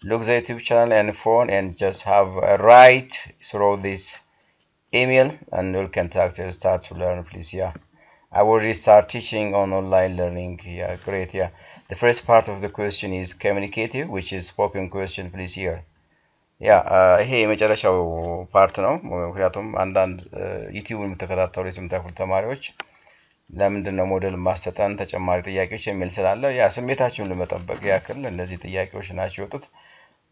look the YouTube channel and phone and just have a write through this email and we'll contact you, start to learn, please. Yeah, I already start teaching on online learning. Yeah, great. Yeah, the first part of the question is communicative, which is spoken question, please. Here, ያ ይሄ የመጨረሻው ፓርት ነው። ምክንያቱም አንዳንድ ዩቲዩብን የምትከታተሉ የስምንተኛ ክፍል ተማሪዎች ለምንድን ነው ሞዴል ማሰጠን ተጨማሪ ጥያቄዎች የሚል ስላለ ያ ስሜታችሁን ለመጠበቅ ያክል እነዚህ ጥያቄዎች ናቸው የወጡት።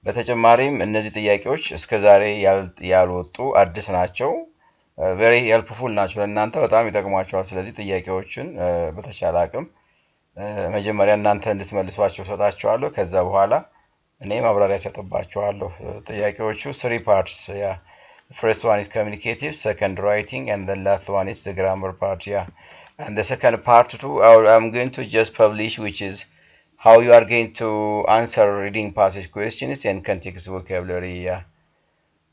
በተጨማሪም እነዚህ ጥያቄዎች እስከዛሬ ያልወጡ አዲስ ናቸው። ቬሪ ሄልፕፉል ናቸው፣ ለእናንተ በጣም ይጠቅሟቸዋል። ስለዚህ ጥያቄዎችን በተቻለ አቅም መጀመሪያ እናንተ እንድትመልሷቸው ሰጣችኋለሁ። ከዛ በኋላ እኔ ማብራሪያ ሰጥባችኋለሁ። ጥያቄዎቹ 3 parts. Yeah, the first one is communicative, second writing, and the last one is the grammar part. Yeah, and the second part too I'm going to just publish, which is how you are going to answer reading passage questions and context vocabulary. Yeah,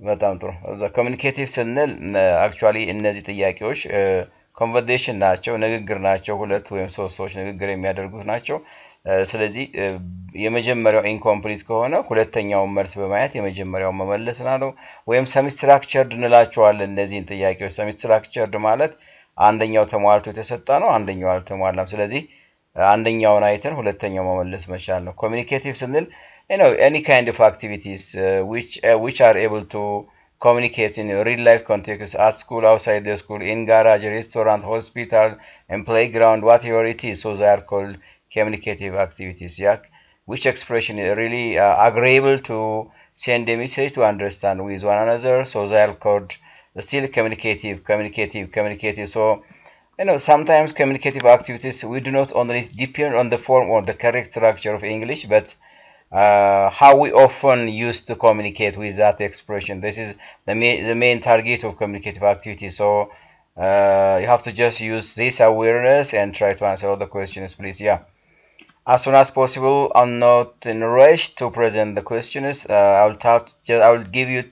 በጣም ጥሩ። እዛ ኮሚኒኬቲቭ ስንል አክቹአሊ እነዚህ ጥያቄዎች ኮንቨርሴሽን ናቸው፣ ንግግር ናቸው። ሁለት ወይም ሶስት ሰዎች ንግግር የሚያደርጉት ናቸው። ስለዚህ የመጀመሪያው ኢንኮምፕሊት ከሆነ ሁለተኛውን መልስ በማየት የመጀመሪያውን መመለስ ነው። ወይም ሰሚ ስትራክቸርድ እንላቸዋለን እነዚህን ጥያቄዎች። ሰሚ ስትራክቸርድ ማለት አንደኛው ተሟልቶ የተሰጠ ነው፣ አንደኛው አልተሟላም። ስለዚህ አንደኛውን አይተን ሁለተኛው መመለስ መቻል ነው። ኮሚኒኬቲቭ ስንል any kind of activities which are able to communicate in real life context, at school, outside the school, in garage, restaurant, hospital, and playground, whatever it is. So they are called communicative activities. Yeah, which expression is really agreeable to send a message to understand with one another. So they are called still communicative. So sometimes communicative activities we do not only depend on the form or the correct structure of English, but how we often use to communicate with that expression. This is the main target of communicative activity. So you have to just use this awareness and try to answer all the questions, please. Yeah, as soon as possible. I'm not in a rush to present the questions. I will give you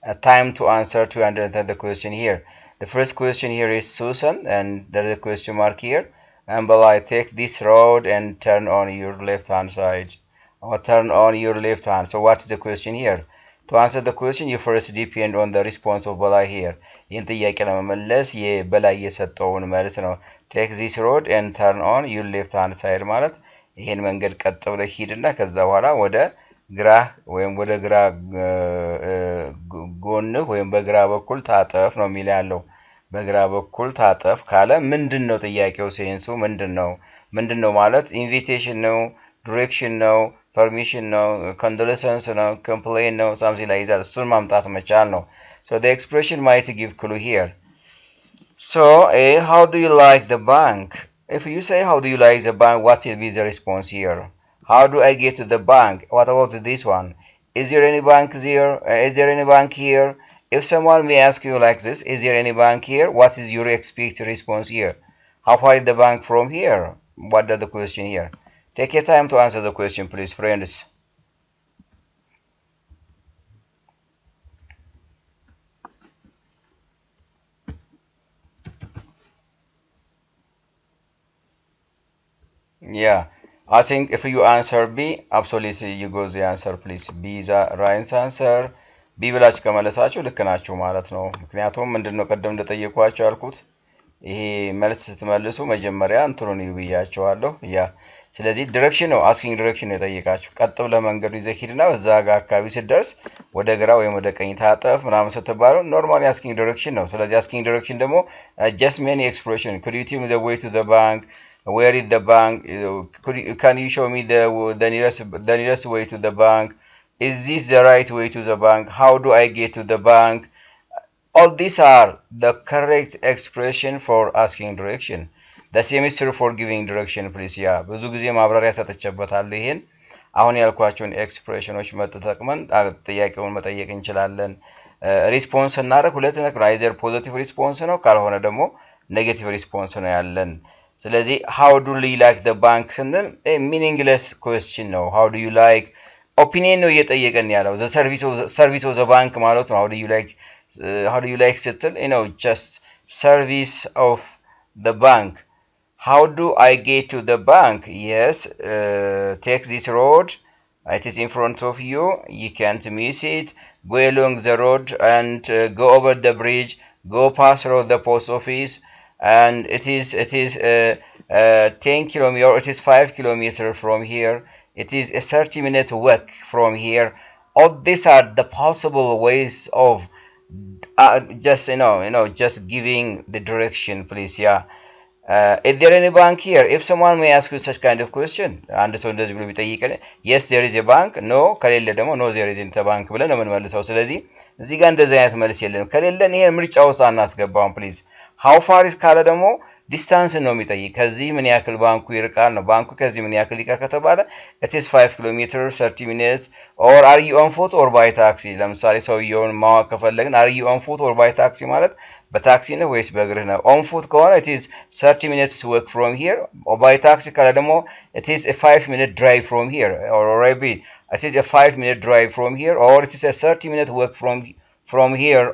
a time to answer to understand the question here. The first question here is Susan, and there is a question mark here. And below, take this road and turn on your left hand side. Or turn on your left hand. So what is the question here? To answer the question, you first depend on the response of በላይ here. ይህን ጥያቄ ለመመለስ የበላይ የሰጠውን መልስ ነው። take this road and turn on your left hand side ማለት ይሄን መንገድ ቀጥ ብለህ ሂድና ከዛ በኋላ ወደ ግራ ወይም ወደ ግራ ጎን ወይም በግራ በኩል ታጠፍ ነው የሚል ያለው። በግራ በኩል ታጠፍ ካለ ምንድነው ጥያቄው? ሴንሱ ምንድነው ማለት ኢንቪቴሽን ነው፣ ዲሬክሽን ነው፣ permission no, condolence no, complaint no, something like that. እሱን ማምጣት መቻል ነው። So the expression might give clue here. So how do you like the bank? If you say how do you like the bank, what will be the response here? How do I get to the bank? What about this one? Is there any bank there? Is there any bank here? If someone may ask you like this, is there any bank here? What is your expected response here? How far is the bank from here? What is the question here? Take your time to answer the question, please, friends. Yeah, I think if you answer B, absolutely you go the answer, please. B is the right answer. B ብላችሁ ከመለሳችሁ ልክ ናችሁ ማለት ነው። ምክንያቱም ምንድነው ቀደም እንደጠየኳችሁ ያልኩት ይሄ መልስ ስትመልሱ መጀመሪያ እንትኑን ይብያችኋለሁ። ያ ስለዚህ ዲሬክሽን ነው፣ አስኪንግ ዲሬክሽን ነው የጠየቃችሁ። ቀጥ ብለህ መንገዱ ይዘህ ሂድና በዛ ጋር አካባቢ ስትደርስ ወደ ግራ ወይም ወደ ቀኝ ታጠፍ ምናምን ስትባሉ ኖርማሊ አስኪንግ ዲሬክሽን ነው። ስለዚህ አስኪንግ ዲሬክሽን ደግሞ just many expression. Could you tell me the way to the bank? Where is the bank? Can you show me the nearest way to the bank? Is this the right way to the bank? How do I get to the bank? All these are the correct expression for asking direction. The same is true for giving direction, please. Yeah, ብዙ ጊዜ ማብራሪያ ሰጥቼበታለሁ። ይሄን አሁን ያልኳቸውን ኤክስፕሬሽኖች መጠቀምን ጥያቄውን መጠየቅ እንችላለን። ሪስፖንስ እናደርግ ሁለት ነገር አይዘር ፖዚቲቭ ሪስፖንስ ነው፣ ካልሆነ ደግሞ ኔጌቲቭ ሪስፖንስ ነው ያለን። ስለዚህ how do you like the bank ስንል meaningless question ነው። how do you like ኦፒኒየን ነው እየጠየቀን ያለው። the service of the bank ማለት ነው። how do you like ስትል just service of the bank. How do I get to the bank? Yes, take this road It is in front of you. You can't miss it. Go along the road and go over the bridge. Go past through the post office, and it is 10 kilometer. Or it is 5 kilometers from here. It is a 30-minute walk from here. All these are the possible ways of just just giving the direction, please. Yeah. Is there any bank here? If someone may ask you such kind of question, አንድ ሰው እንደዚህ ብሎ ቢጠይቀን yes there is a bank, no ከሌለ ደግሞ no there isn't a bank ብለን ነው የምንመልሰው። ስለዚህ እዚህ ጋር እንደዚህ አይነት መልስ የለንም። ከሌለን ይሄን ምርጫ ውስጥ አናስገባውም ፕሊዝ። how far is ካለ ደግሞ ዲስታንስ ነው የሚጠይቅ። ከዚህ ምን ያክል ባንኩ ይርቃል ነው። ባንኩ ከዚህ ምን ያክል ይርቃል ከተባለ it is 5 kilometers 30 minutes or are you on foot or by taxi። ለምሳሌ ሰውየውን ማወቅ ከፈለግን are you on foot or by taxi ማለት በታክሲ ነው ወይስ በእግርህ ነው? on foot ከሆነ it is 30 minutes walk from here or by taxi ካለ ደግሞ it is a 5-minute drive from here or maybe it is a 5-minute drive from here or it is a 30-minute walk from here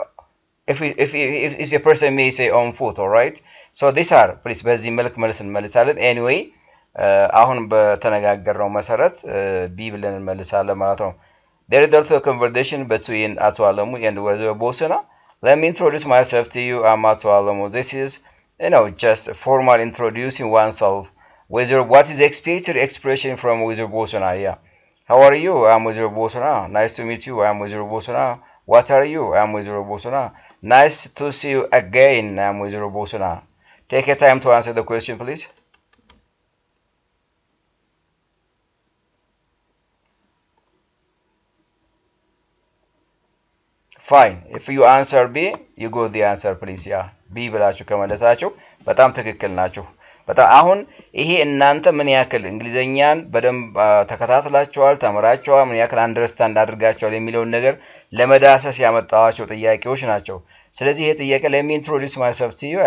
if a person may say on foot. all right, so these are please በዚህ መልክ መልስ እንመልሳለን። anyway አሁን በተነጋገርነው መሰረት ቢ ብለን እንመልሳለን ማለት ነው። there is also a conversation between አቶ አለሙ and ወይዘሮ ቦሰና. Let me introduce myself to you. I'm Ato Alamo. This is, just formal introducing oneself. What is the expected expression from Wizard Bosona? Yeah. How are you? I'm Wizard Bosona. Nice to meet you. I'm Wizard Bosona. What are you? I'm Wizard Bosona. Nice to see you again. I'm Wizard Bosona. Take your time to answer the question, please. Fine. If you answer B, you go the answer, please. Yeah. B ብላችሁ ከመለሳችሁ በጣም ትክክል ናችሁ። በጣም አሁን ይሄ እናንተ ምን ያክል እንግሊዘኛን በደንብ ተከታትላችኋል፣ ተምራችኋል፣ ምን ያክል አንደርስታንድ አድርጋችኋል የሚለውን ነገር ለመዳሰስ ያመጣዋቸው ጥያቄዎች ናቸው። ስለዚህ ይሄ ጥያቄ let me introduce myself to you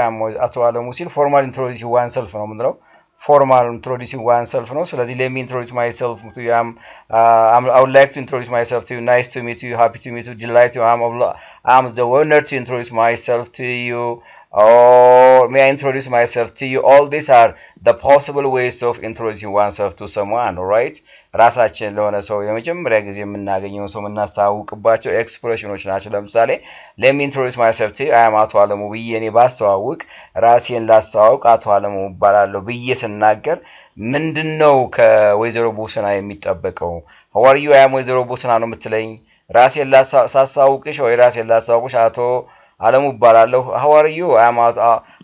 አቶ አለሙ ሲል ፎርማል introduce oneself ነው የምንለው። formal introducing oneself ነው። ስለዚህ let me introduce myself to you. I would like to introduce myself to you. Nice to meet you. Happy to meet you. Delighted. I'm the honor to introduce myself to you. Or may I introduce myself to you? All these are the possible ways of introducing oneself to someone. all right, ራሳችን ለሆነ ሰው የመጀመሪያ ጊዜ የምናገኘው ሰው የምናስተዋውቅባቸው ኤክስፕሬሽኖች ናቸው። ለምሳሌ let me introduce myself to you. I am አቶ አለሙ ብዬ እኔ ባስተዋውቅ ራሴን ላስተዋውቅ አቶ አለሙ እባላለሁ ብዬ ስናገር ምንድነው ከወይዘሮ ቦሰና የሚጠበቀው? how are you? I am ወይዘሮ ቦሰና ነው የምትለኝ። ራሴን ሳስተዋውቅሽ ወይ ራሴን ላስተዋውቅሽ አቶ አለሙ እባላለሁ። how are you? I am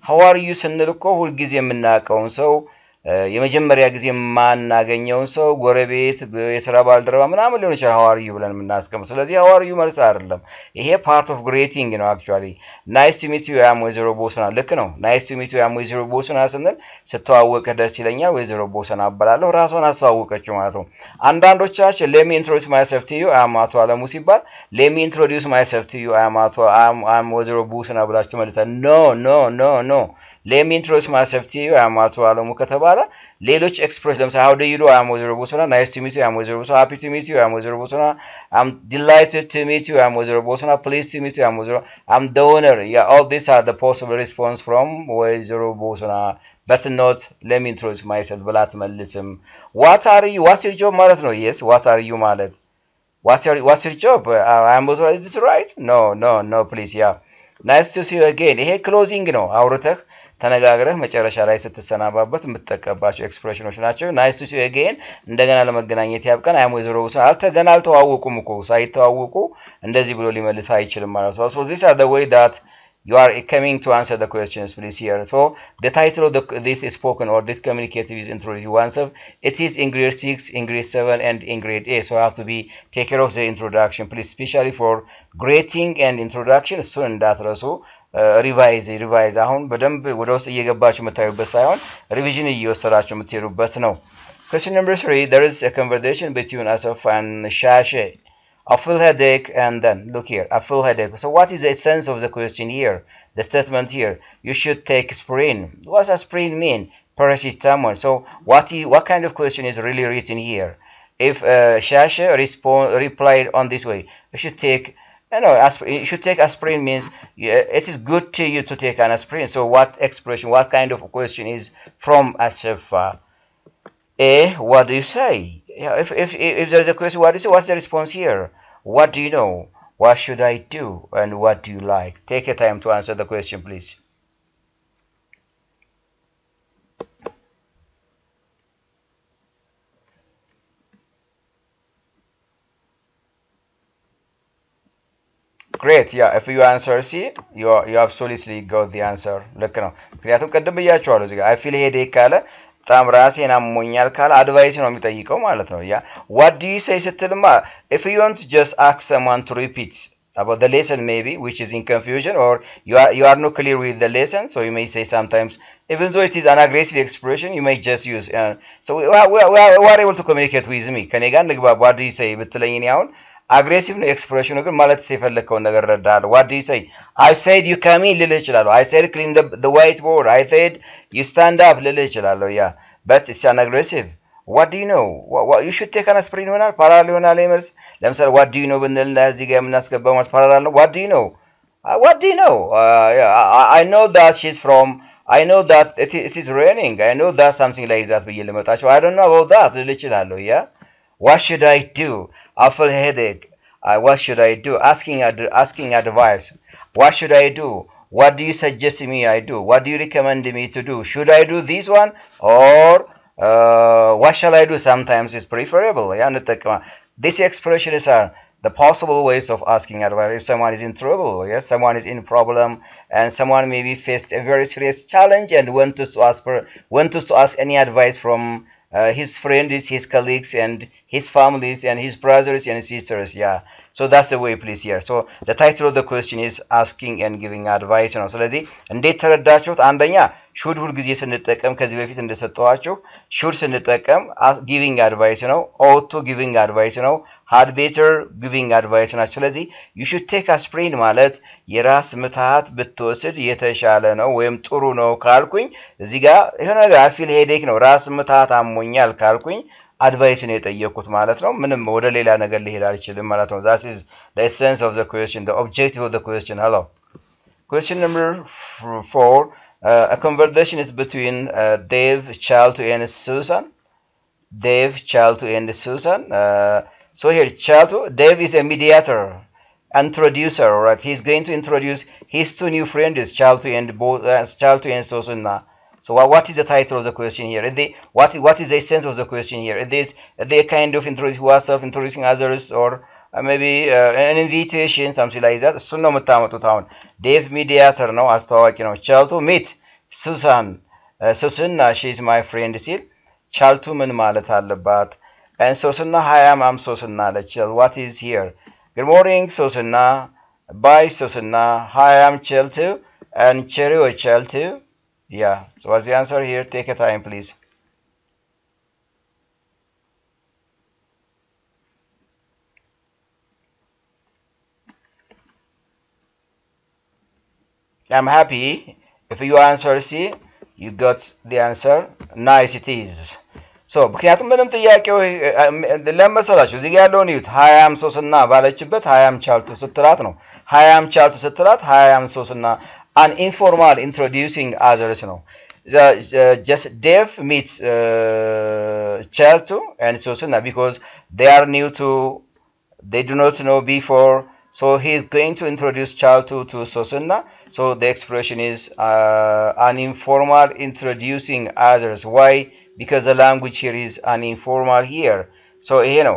how are you ስንል እኮ ሁልጊዜ የምናውቀውን ሰው የመጀመሪያ ጊዜ ማናገኘውን ሰው ጎረቤት፣ የሥራ ባልደረባ ምናምን ሊሆን ይችላል how are you ብለን የምናስቀምጥ። ስለዚህ how are you መልስ አይደለም። ይሄ part of greeting ነው actually. nice to meet you. I am ወይዘሮ ቦሰና። ልክ ነው። nice to meet you. I am ወይዘሮ ቦሰና ስንል ስተዋወቅህ ደስ ይለኛል፣ ወይዘሮ ቦሰና እባላለሁ፣ ራሷን አስተዋወቀችው ማለት ነው። አንዳንዶቻችን let me introduce myself to you. I am አቶ አለሙ ሲባል let me introduce myself to you. I am ወይዘሮ ቦሰና ብላችሁ ትመልሳላችሁ። no let me introduce myself to you. I am አቶ አለሙ ከተባለ ሌሎች ኤክስፕሬሽን ለምሳሌ how do you do? I am ወይዘሮ ቦሰና. nice to meet you. I am ወይዘሮ ቦሰና. happy to meet you. I am ወይዘሮ ቦሰና. I'm delighted to meet you. I am ወይዘሮ ቦሰና. pleased to meet you. I am ወይዘሮ. I'm the owner. Yeah, all these are the possible response from ወይዘሮ ቦሰና. but not let me introduce myself ብላ አትመልስም። what are you? what's your job ማለት ነው። yes, what are you ማለት what's your job? I am ወይዘሮ. is this right? no please. yeah, nice to see you again. ይሄ ክሎዚንግ ነው። አውርተህ ተነጋግረህ መጨረሻ ላይ ስትሰናባበት የምትጠቀባቸው ኤክስፕሬሽኖች ናቸው። ናይስ ቱ ሲ ዩ አጌን እንደገና ለመገናኘት ያብቃን። አይ ወይዘሮ ቦሰና ገና አልተዋወቁም እኮ ሳይተዋወቁ እንደዚህ ብሎ ሊመልስ አይችልም ማለት ነው። so these are the way that you are coming to answer the questions, please. here so the title of this spoken or this communicative is introducing oneself. It is in grade 6, in grade 7 and in grade 8, so I have to be take care of the introduction, please, especially for greeting and introduction. so እንዳትረሱ ሪቫይዝ አሁን በደንብ ወደ ውስጥ እየገባችሁ የምታዩበት ሳይሆን ሪቪዥን እየወሰዳችሁ የምትሄዱበት ነው። question number 3, there is a conversation between Asaf and Shashe. I feel headache and then look here, I feel headache. so what is the essence of the question here? The statement here, you should take aspirin. What does aspirin mean? Paracetamol. so what kind of question is really written here? If Shashe replied on this way, you should take you should take aspirin means it is good to you to take an aspirin. so what expression, what kind of question is from Asaf? A, what do you say? Yeah, if there's a question, what do you say? What's the response here? What do you know? What should I do? And what do you like? Take your time to answer the question, please. Great. Yeah, if you answer C, you absolutely got the answer. ልክ ነው። ምክንያቱም ቅድም ብያቸዋለሁ እዚህ ጋር አይ ፊል ሄዴክ ካለ በጣም ራሴን አሞኛል ካለ አድቫይስ ነው የሚጠይቀው ማለት ነው። ያ what do you say ስትልማ if you want to just ask someone to repeat about the lesson maybe which is in confusion or you are not clear with the lesson, so you may say sometimes even though it is an aggressive expression you may just use so we are able to communicate with me ከኔ ጋር እንግባባ what do you say ብትለኝ እኔ አሁን አግሬሲቭ ነው ኤክስፕሬሽኑ ግን ማለት የፈለከውን ነገር ረዳለሁ what do you say I said you come in ልልህ እችላለሁ I said clean the whiteboard I said you stand up ልልህ እችላለሁ ያ but it's an aggressive what do you know what you should take an aspirin ይሆናል ፓራል ይሆናል መልስ ለምሳሌ what do you know ብንል እዚህ ጋር የምናስገባው ማለት ፓራል ነው what do you know what do you know yeah, I know that she's from I know that it is raining I know that something like that ብዬ ልመጣቸው I don't know about that ልልህ እችላለሁ ያ what should I do I feel headache. What should I do? Asking advice. What should I do? What do you suggest me I do? What do you recommend me to do? Should I do this one or what shall I do? Sometimes it's preferable. Yeah, these expressions are the possible ways of asking advice. If someone is in trouble, yes, someone is in problem, and someone maybe faced a very serious challenge and wants to ask any advice from his friends, his colleagues, and his families, and his brothers and sisters. Yeah. So that's the way, please, here. So the title of the question is asking and giving advice. ነው ስለዚህ እንዴት ተረዳችሁት? አንደኛ ሹድ ሁልጊዜ ስንጠቀም ከዚህ በፊት እንደሰጠኋችሁ ሹድ ስንጠቀም ጊቪንግ አድቫይስ ነው። ኦቶ ጊቪንግ አድቫይስ ነው። had better giving advice ናቸው። ስለዚህ you should take aspirin ማለት የራስ ምታት ብትወስድ የተሻለ ነው ወይም ጥሩ ነው ካልኩኝ እዚህ ጋር የሆነ ነገር I feel headache ነው ራስ ምታት አሞኛል ካልኩኝ advice ነው የጠየቁት ማለት ነው። ምንም ወደ ሌላ ነገር ሊሄድ አልችልም ማለት ነው። that is the essence of the question, the objective of the question. Hello. Question number 4. A conversation is between Dave, Charles, and Susan. Dave, Charles, and Susan. So here, Dave is a mediator, introducer, right? He's going to introduce his two new friends, Charles and Susan. So what is the title of the question here? What is the essence of the question here? Is they kind of introducing oneself, introducing others, or maybe an invitation, something like that? እሱን ነው የምታመጡት አሁን ዴቭ ሚዲያተር ነው አስተዋዋቂ ነው ቻልቱ ሚት ሱሳን ሱስና she is my friend ሲል ቻልቱ ምን ማለት አለባት and ሱስና ሃያም ሱስና አለች what is here good morning ሱስና bye ሱስና ሃያም ቻልቱ and cherry ቻልቱ yeah so what's the answer here take a time please I'm happy if you answer C you got the answer nice it is so ምክንያቱም ምንም ጥያቄው ለመሰላችሁ እዚህ ጋር ያለውን እዩት ሃያም ሶስና ባለችበት ሃያም ቻልቱ ስትላት ነው ሃያም ቻልቱ ስትላት ሃያም ሶስና an informal introducing others ነው just Dave meets Chaltu and Susana because they are new to they do not know before so he is going to introduce Chaltu to Susana so the expression is an informal introducing others why because the language here is an informal here so ይሄ ነው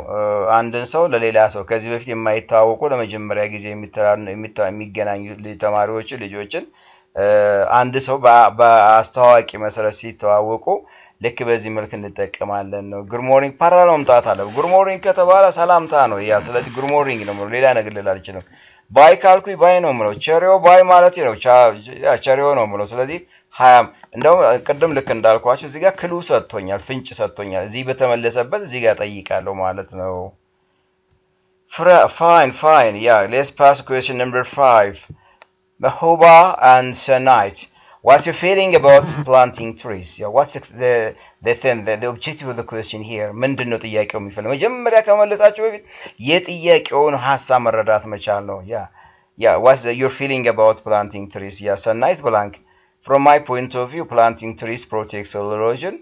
አንድን ሰው ለሌላ ሰው ከዚህ በፊት የማይታወቁ ለመጀመሪያ ጊዜ የሚገናኙ ተማሪዎች ልጆችን አንድ ሰው በአስተዋዋቂ መሰረት ሲተዋወቁ ልክ በዚህ መልክ እንጠቀማለን ነው good morning ፓራላል መምጣት አለ good morning ከተባለ ሰላምታ ነው ያ ስለዚህ good morning ነው ሌላ ነገር ልል አልችልም ባይ ካልኩኝ ባይ ነው ማለት ቸሪዮ ባይ ማለት ነው ያ ቸሪዮ ነው ማለት ስለዚህ ሃያም እንደውም ቅድም ልክ እንዳልኳችሁ እዚህ ጋር ክሉ ሰጥቶኛል ፍንጭ ሰጥቶኛል እዚህ በተመለሰበት እዚህ ጋር ጠይቃለሁ ማለት ነው fine yeah let's pass question number 5 Mahoba and Sonite what's your feeling about planting trees yeah what's the objective of the question here ምንድነው ጥያቄው የሚፈልገው መጀመሪያ ከመለሳችሁ በፊት የጥያቄውን ሐሳብ መረዳት መቻል ነው yeah what's your feeling about planting trees yeah Sonite blank From my point of view, planting trees protects soil erosion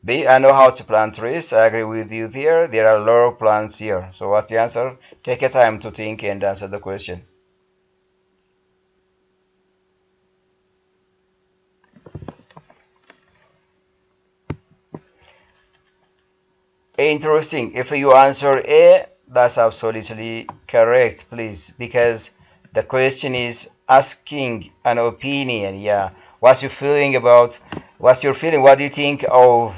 B. I know how to plant trees. I agree with you there. There are a lot of plants here. So what's the answer? Take a time to think and answer the question. Interesting. If you answer A, that's absolutely correct, please, because the question is asking an opinion. Yeah. What's your feeling about? What's your feeling? What do you think of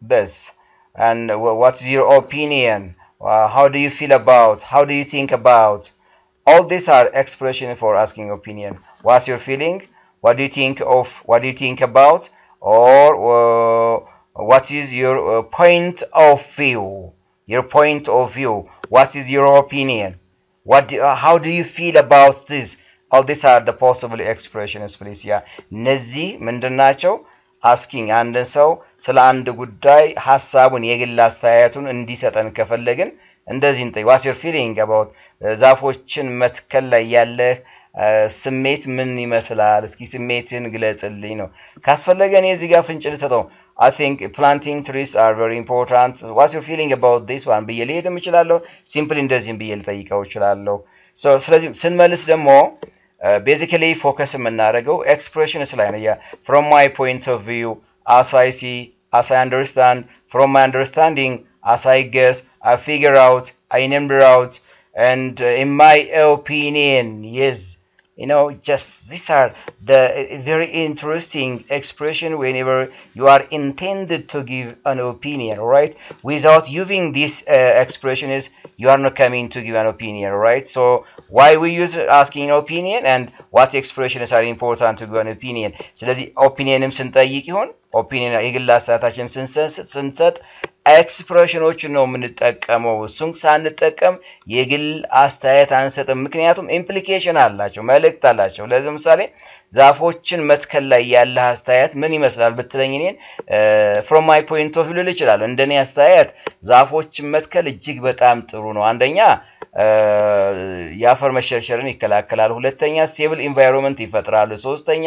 this? And what's your opinion? How do you feel about? How do you think about? All these are expressions for asking opinion. What's your feeling? What do you think of? What do you think about? Or what is your point of view? Your point of view. What is your opinion? How do you feel about this? All these are the possible expressions, please. Yeah. እነዚህ ምንድን ናቸው? አስኪንግ አንድን ሰው ስለ አንድ ጉዳይ ሐሳቡን የግል አስተያየቱን እንዲሰጠን ከፈለግን እንደዚህ እንጠይቅ። What's your feeling about ዛፎችን መትከል ላይ ያለህ ስሜት ምን ይመስላል? እስኪ ስሜትን ግለጽልኝ ነው። ካስፈለገ እኔ እዚህ ጋር ፍንጭ ልሰጠው። I think planting trees are very important. What's your feeling about this one? ብዬ ልሄድም እችላለሁ። ሲምፕሊ እንደዚህም ብዬ ልጠይቀው እችላለሁ። ስለዚህ ስንመልስ ደግሞ basically focus የምናደርገው expressions ላይ ነው። From my point of view, as I see, as I understand, from my understanding, as I guess, I figure out, I number out, and in my opinion, yes. Just these are the very interesting expression whenever you are intended to give an opinion, right? Without using this expression is you are not coming to give an opinion, right? So why we use asking an opinion and what expressions are important to give an opinion? ስለዚህ ኦፒኒየንም ስንጠይቅ ይሆን ኦፒኒየን የግል አስተያየታችንን ስንሰጥ ኤክስፕሬሽኖችን ነው የምንጠቀመው። እሱን ሳንጠቀም የግል አስተያየት አንሰጥም። ምክንያቱም ኢምፕሊኬሽን አላቸው፣ መልእክት አላቸው። ለምሳሌ ዛፎችን መትከል ላይ ያለ አስተያየት ምን ይመስላል ብትለኝ እኔን from my point of view ልል እችላለሁ። እንደኔ አስተያየት ዛፎችን መትከል እጅግ በጣም ጥሩ ነው። አንደኛ የአፈር መሸርሸርን ይከላከላል። ሁለተኛ ስቴብል ኢንቫይሮንመንት ይፈጥራል። ሶስተኛ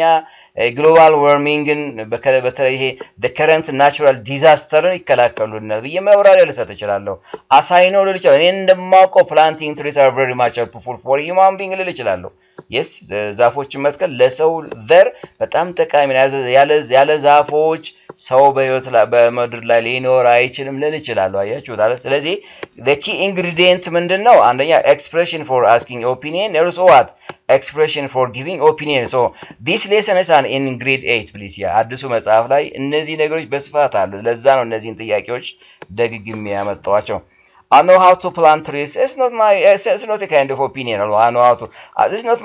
ግሎባል ዋርሚንግን በተለይ ይሄ the current natural disasterን ይከላከሉልናል ብዬ ማብራሪያ ልሰጥ እችላለሁ። አሳይኖ ልል እችላለሁ። እኔ እንደማውቀው planting trees are very much helpful for human being ልል እችላለሁ። yes ዛፎችን መትከል ለሰው ዘር በጣም ጠቃሚ ነው። ያለ ዛፎች ሰው በህይወት በመድር ላይ ሊኖር አይችልም ልል እችላለሁ። አያችሁት አይደል? ስለዚህ the key ingredient ምንድነው? አንደኛ expression for asking opinion, also what? Expression for giving opinion. So this lesson is in grade 8 please. አዲሱ መጽሐፍ ላይ እነዚህ ነገሮች በስፋት አሉ። ለዛ ነው እነዚህን ጥያቄዎች ደግግሜ ያመጣኋቸው። I know how to plant trees. It's not a kind of opinion. I know how to. This is not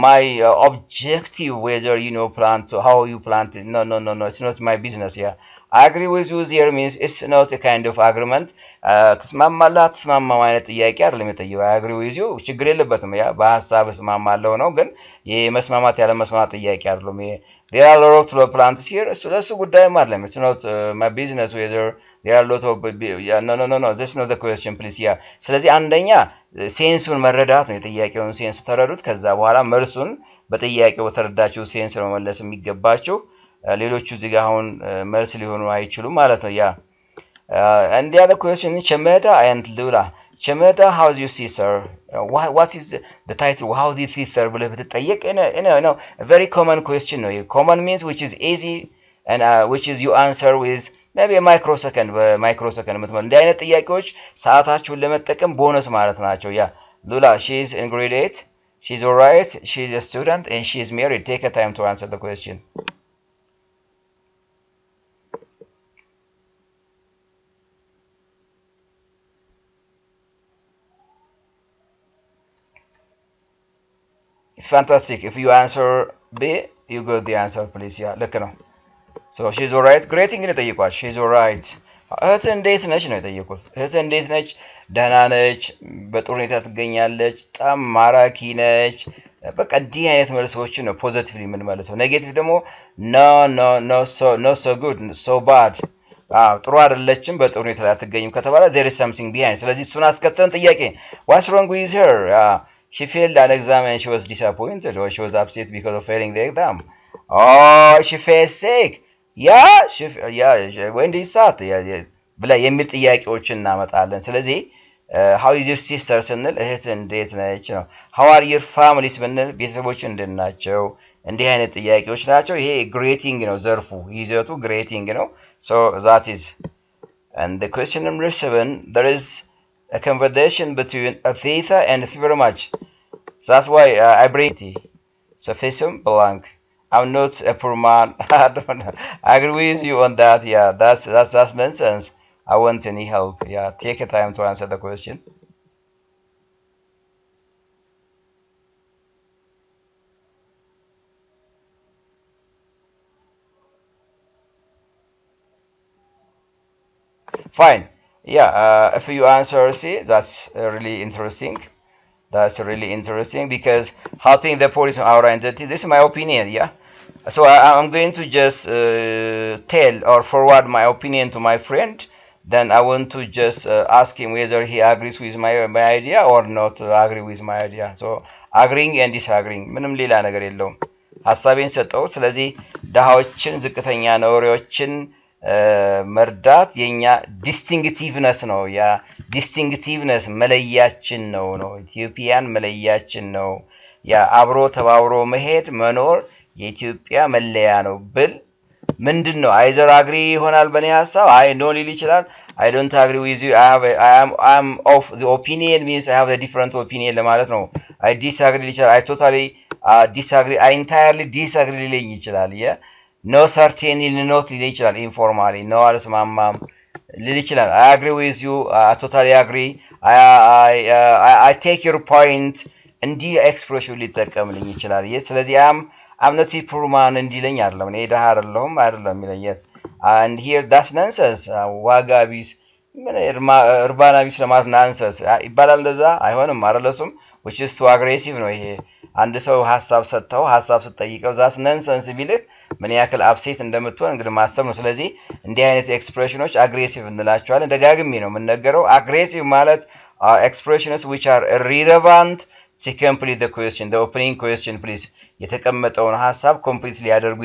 my objective whether plant how you plant it. No. It's not my business. Yeah. I agree with you here means it's not a kind of agreement. ተስማማ ማለት ጥያቄ አይደለም የጠየቀው። I agree with you ችግር የለበትም። በሐሳብ እስማማለሁ ነው፣ ግን የመስማማት ያለ መስማማት ጥያቄ አይደለም። there are a lot of plants here. ለሱ ጉዳይም አይደለም። It's not my business whether there are a lot of no. That's not the question please. ስለዚህ አንደኛ ሴንሱን መረዳት ነው። የጥያቄውን ሴንስ ተረዱት። ከዛ በኋላ መልሱን በጥያቄው ተረዳችሁ ሴንስ ነው መመለስ የሚገባችሁ። ሌሎቹ እዚህ ጋር አሁን መልስ ሊሆኑ አይችሉም ማለት ነው። and the other question is Chemeta and Lula. Chemeta, how do you see, sir? What is the title? How do you see, sir? A very common question. Common means which is easy and which is you answer with maybe a microsecond. እንዲህ አይነት ጥያቄዎች ሰዓታችሁን ለመጠቀም ቦነስ ማለት ናቸው። Lula, she's in grade 8. She's all right. She's a student and she's married. Take a time to answer the question. Fantastic. If you answer B, you got the answer, please. ልክ ነው። So she's all right. Great thing ነው የጠየቋት. She's all right. እህት እንዴት ነች ነው የጠየቁት። እህት እንዴት ነች? ደህና ነች፣ በጥሩ ሁኔታ ትገኛለች፣ በጣም ማራኪ ነች። በቃ እንዲህ አይነት መልሶችን ነው ፖዚቲቭሊ የምንመልሰው። ኔጌቲቭ ደግሞ no so good, so bad ጥሩ አይደለችም፣ በጥሩ ሁኔታ ላይ አትገኝም ከተባለ there is something behind። ስለዚህ እሱን አስከተን ጥያቄ what's wrong with her? She failed an exam and she was disappointed, or she was upset because of failing the exam. Oh, she felt sick. ያ when did you start ብላ የሚል ጥያቄዎችን እናመጣለን። ስለዚህ how is your sister ስንል እህት እንዴት ነች ነው። how are your families ብንል ቤተሰቦች እንዴት ናቸው። እንዲህ አይነት ጥያቄዎች ናቸው። ይሄ greeting ነው፣ ዘርፉ ይዘቱ greeting ነው። so that is. And the question number 7, there is a conversation between Atheta and thank you very much. So that's why I bring it. Sufficient blank. I'm not a poor man. I don't know. I agree with you on that. Yeah, that's nonsense. I want any help. Yeah, take your time to answer the question. Fine. Yeah, if you answer C, that's really interesting. That's really interesting because helping the poor is our identity. This is my opinion. Yeah. So I'm going to just tell or forward my opinion to my friend. Then I want to just ask him whether he agrees with my idea or not agree with my idea. So agreeing and disagreeing ምንም ሌላ ነገር የለውም። ሐሳቤን ሰጠው። ስለዚህ ድሃዎችን፣ ዝቅተኛ ነዋሪዎችን መርዳት የኛ ዲስቲንክቲቭነስ ነው። ያ ዲስቲንክቲቭነስ መለያችን ነው ኢትዮጵያን መለያችን ነው። ያ አብሮ ተባብሮ መሄድ መኖር የኢትዮጵያ መለያ ነው ብል ምንድነው? አይዘር አግሪ ይሆናል በኔ ሐሳብ፣ አይ ኖ ሊል ይችላል። I don't agree with you. I'm of the opinion means I have a different opinion ለማለት ነው። I disagree ይችላል። I totally disagree. I entirely disagree ሊለኝ ይችላል። no certainly not ሊል ይችላል። ኢንፎርማሊ no አልስማማም ሊል ይችላል። I agree with you. I totally agree. I take your point. እንዲህ ኤክስፕሬሽን ሊጠቀምልኝ ይችላል። ስለዚህ I'm not a poor man እንዲለኝ አይደለም። እኔ ደሃ አይደለሁም የሚለኝ and here that's nonsense. ዋጋ ቢስ ምን እርባና ቢስ ለማለት nonsense ይባላል። እንደዛ አይሆንም አይደለሱም which is too aggressive ነው። ይሄ አንድ ሰው ሐሳብ ስትጠይቀው that's nonsense ቢልህ ምን ያክል አፕሴት እንደምትሆን እንግዲህ ማሰብ ነው። ስለዚህ እንዲህ አይነት ኤክስፕሬሽኖች አግሬሲቭ እንላቸዋለን። ደጋግሜ ነው የምንነገረው። አግሬሲቭ ማለት expressions which are irrelevant to complete the question, the opening question please. የተቀመጠውን ሐሳብ ኮምፕሊት ሊያደርጉ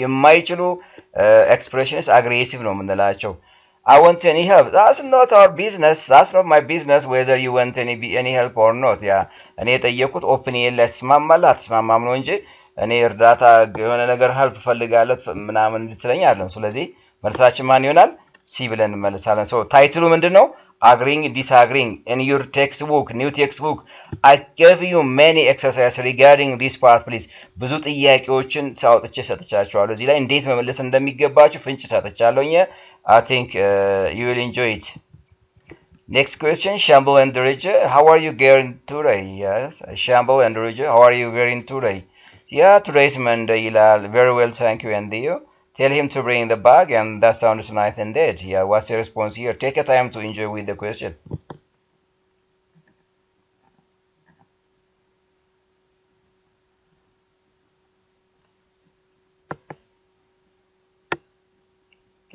የማይችሉ ኤክስፕሬሽንስ አግሬሲቭ ነው የምንላቸው። I want any help. That's not our business. That's not my business whether you want any help or not. ያ እኔ የጠየቁት ኦፒኒየን ለስማማላ አትስማማም ነው እንጂ እኔ እርዳታ የሆነ ነገር ሄልፕ ፈልጋለሁ ምናምን እንድትለኝ አይደለም። ስለዚህ መልሳችን ማን ይሆናል? ሲ ብለን እንመልሳለን። ሶ ታይትሉ ምንድነው? Agreeing, disagreeing. In your textbook, new textbook, I gave you many exercises regarding this part, please. ብዙ ጥያቄዎችን ሳውጥቼ ሰጥቻችኋለሁ። እዚህ ላይ እንዴት መመለስ እንደሚገባችሁ ፍንጭ ሰጥቻለሁኝ። I think you will enjoy it. Next question, Shamble and Durija, how are you going today? Yes, Shamble and Durija, how are you going today? Yeah, today's Monday, Ilal. Very well, thank you, and you? Tell him to bring the bag, and that sounds nice indeed. Yeah, what's your response here? Take your time to enjoy with the question.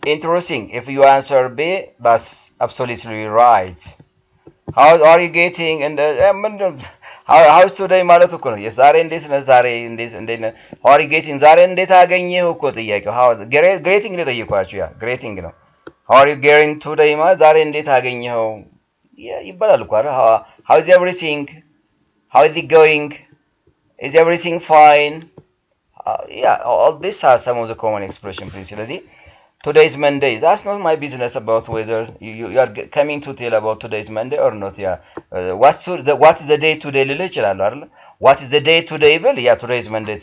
Interesting. If you answer B, that's absolutely right. How are you getting? And how's today ማለት እኮ ነው። ዛሬ እንዴት ነህ? ዛሬ እንዴት ነህ? how are you getting? ዛሬ እንዴት አገኘህ እኮ ጥያቄው። how greeting ለጠየኳችሁ ያ greeting ነው። how are you getting today ማለት ዛሬ እንዴት አገኘኸው ይባላል እኮ አይደል? how is everything? how is it going? is everything fine? yeah, all these are some of the common expression please. ስለዚህ today is Monday. That's not my business about whether you are coming to tell about today is Monday or not. Yeah. What is the day today? What is the day today? Well, yeah, today is Monday.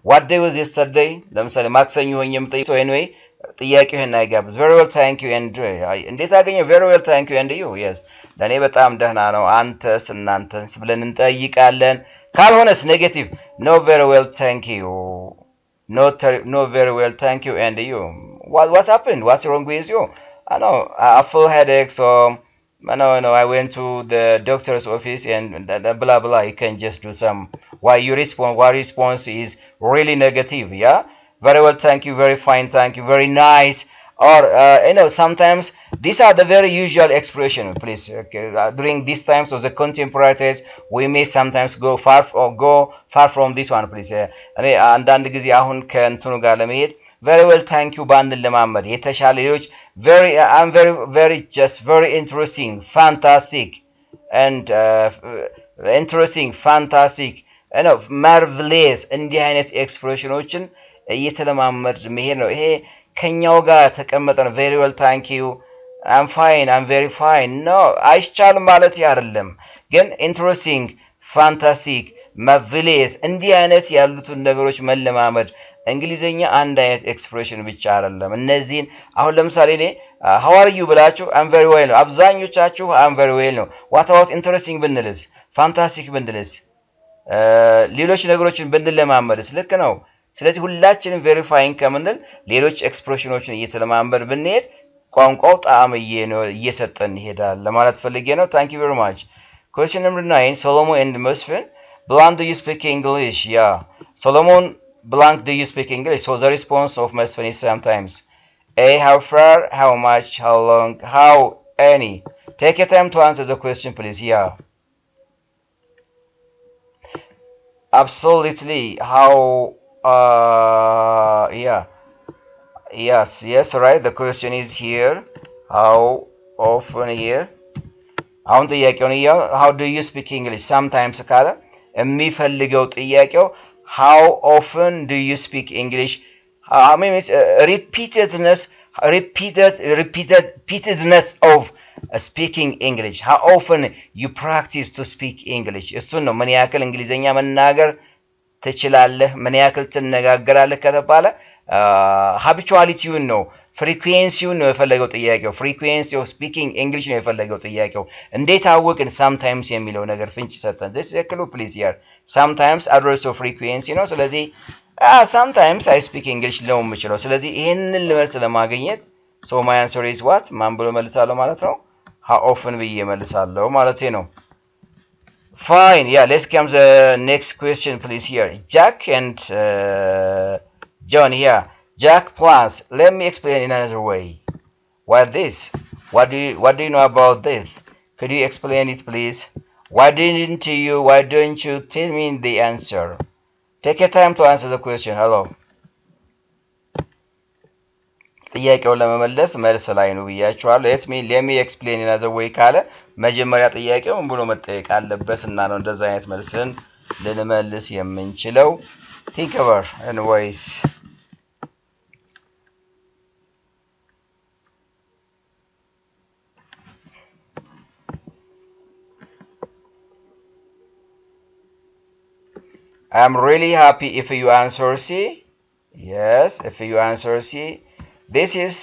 What day was yesterday? ለምሳሌ ማክሰኞ ሆኜ የምጠይቀው so anyway ጥያቄውን አይጋብዝ። very well thank you and እንዴት አገኘው? very well thank you and you? yes ለኔ በጣም ደህና ነው። አንተስ እናንተስ ብለን እንጠይቃለን። ካልሆነስ ኔጌቲቭ no very well thank you. No very well thank you and you? What's happened? What's wrong with you? I know I feel headache, so no I went to the doctor's office and blah blah. You can just do some why response is really negative. Yeah, very well thank you, very fine thank you, very nice. Or sometimes these are the very usual expression please. Okay, during these times of the contemporary days we may sometimes go far from this one please. እኔ አንዳንድ ጊዜ አሁን ከእንትኑ ጋር ለመሄድ very well thank you ባንድን ለማመድ የተሻለ ሌሎች I'm very just very interesting fantastic and interesting fantastic marvelous እንዲህ አይነት ኤክስፕሬሽኖችን እየተለማመድ መሄድ ነው። ይሄ ከኛው ጋር ተቀመጠ ነው። very well thank you I'm fine I'm very fine no አይቻልም ማለት አይደለም ግን interesting fantastic marvelous እንዲህ አይነት ያሉትን ነገሮች መለማመድ እንግሊዘኛ አንድ አይነት ኤክስፕሬሽን ብቻ አይደለም። እነዚህን አሁን ለምሳሌ እኔ how are you ብላችሁ I'm very well ነው። አብዛኞቻችሁ I'm very well ነው። what about interesting ብንልስ fantastic ብንልስ ሌሎች ነገሮችን ብንለማመድስ ልክ ነው። ስለዚህ ሁላችንም ቬሪፋይንግ ከምንል ሌሎች ኤክስፕሬሽኖችን እየተለማመድ ብንሄድ ቋንቋው ጣዕም እየሰጠን ይሄዳል ለማለት ፈልጌ ነው። thank you very much. question number 9 Solomon and Musfin blank do you speak English? yeah Solomon blank do you speak English? So the response of Musfin is sometimes. A how far, how much, how long, how any. Take your time to answer the question please. yeah absolutely how yeah yes right the question is here how often here አሁን ጥያቄውን how do you speak English sometimes ካለ የሚፈልገው ጥያቄው how often do you speak English I mean it's repeatedness of speaking English how often you practice to speak English እሱን ነው ምን ያክል እንግሊዘኛ መናገር ትችላለህ ምን ያክል ትነጋገራለህ ከተባለ habitualityውን ነው ፍሪኩዌንሲውን ነው የፈለገው ጥያቄው frequency of speaking English ነው የፈለገው ጥያቄው እንዴት አወቅን sometimes የሚለው ነገር ፍንጭ ሰጠን this is a clue please here sometimes address of frequency ነው ስለዚህ sometimes I speak English ነው የምችለው ስለዚህ ይሄንን ልመልስ ለማግኘት so my answer is what ማን ብሎ መልሳለሁ ማለት ነው how often ብዬ መልሳለሁ ማለት ነው fine yeah let's come the next question please here Jack and John here Jack plans let me explain in another way what this what do you know about this could you explain it please why don't you tell me the answer take your time to answer the question hello ጥያቄውን ለመመለስ መልስ ላይ ነው ብያችኋለሁ let me explain in another way ካለ መጀመሪያ ጥያቄው ምን ብሎ መጠየቅ አለበት እና ነው እንደዛ አይነት መልስን ልንመልስ የምንችለው think about anyways I'm really happy if you answer C. Yes, if you answer C. This is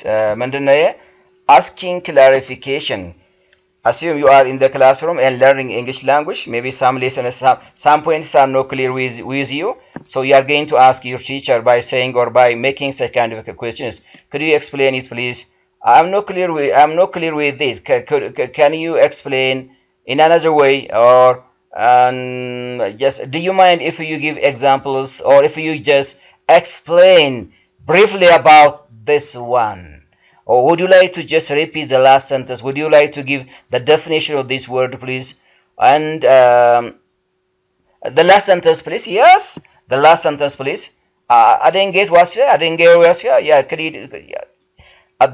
asking clarification. Assume you are in the classroom and learning English language. Maybe some lessons, some points are not clear with you. So you are going to ask your teacher by saying or by making such kind of questions. Could you explain it, please? I'm not clear with this. Can you explain in another way or just do you mind if you give examples or if you just explain briefly about this one or would you like to just repeat the last sentence would you like to give the definition of this word please and the last sentence please yes the last sentence please I didn't get what's here I didn't get what's here yeah could you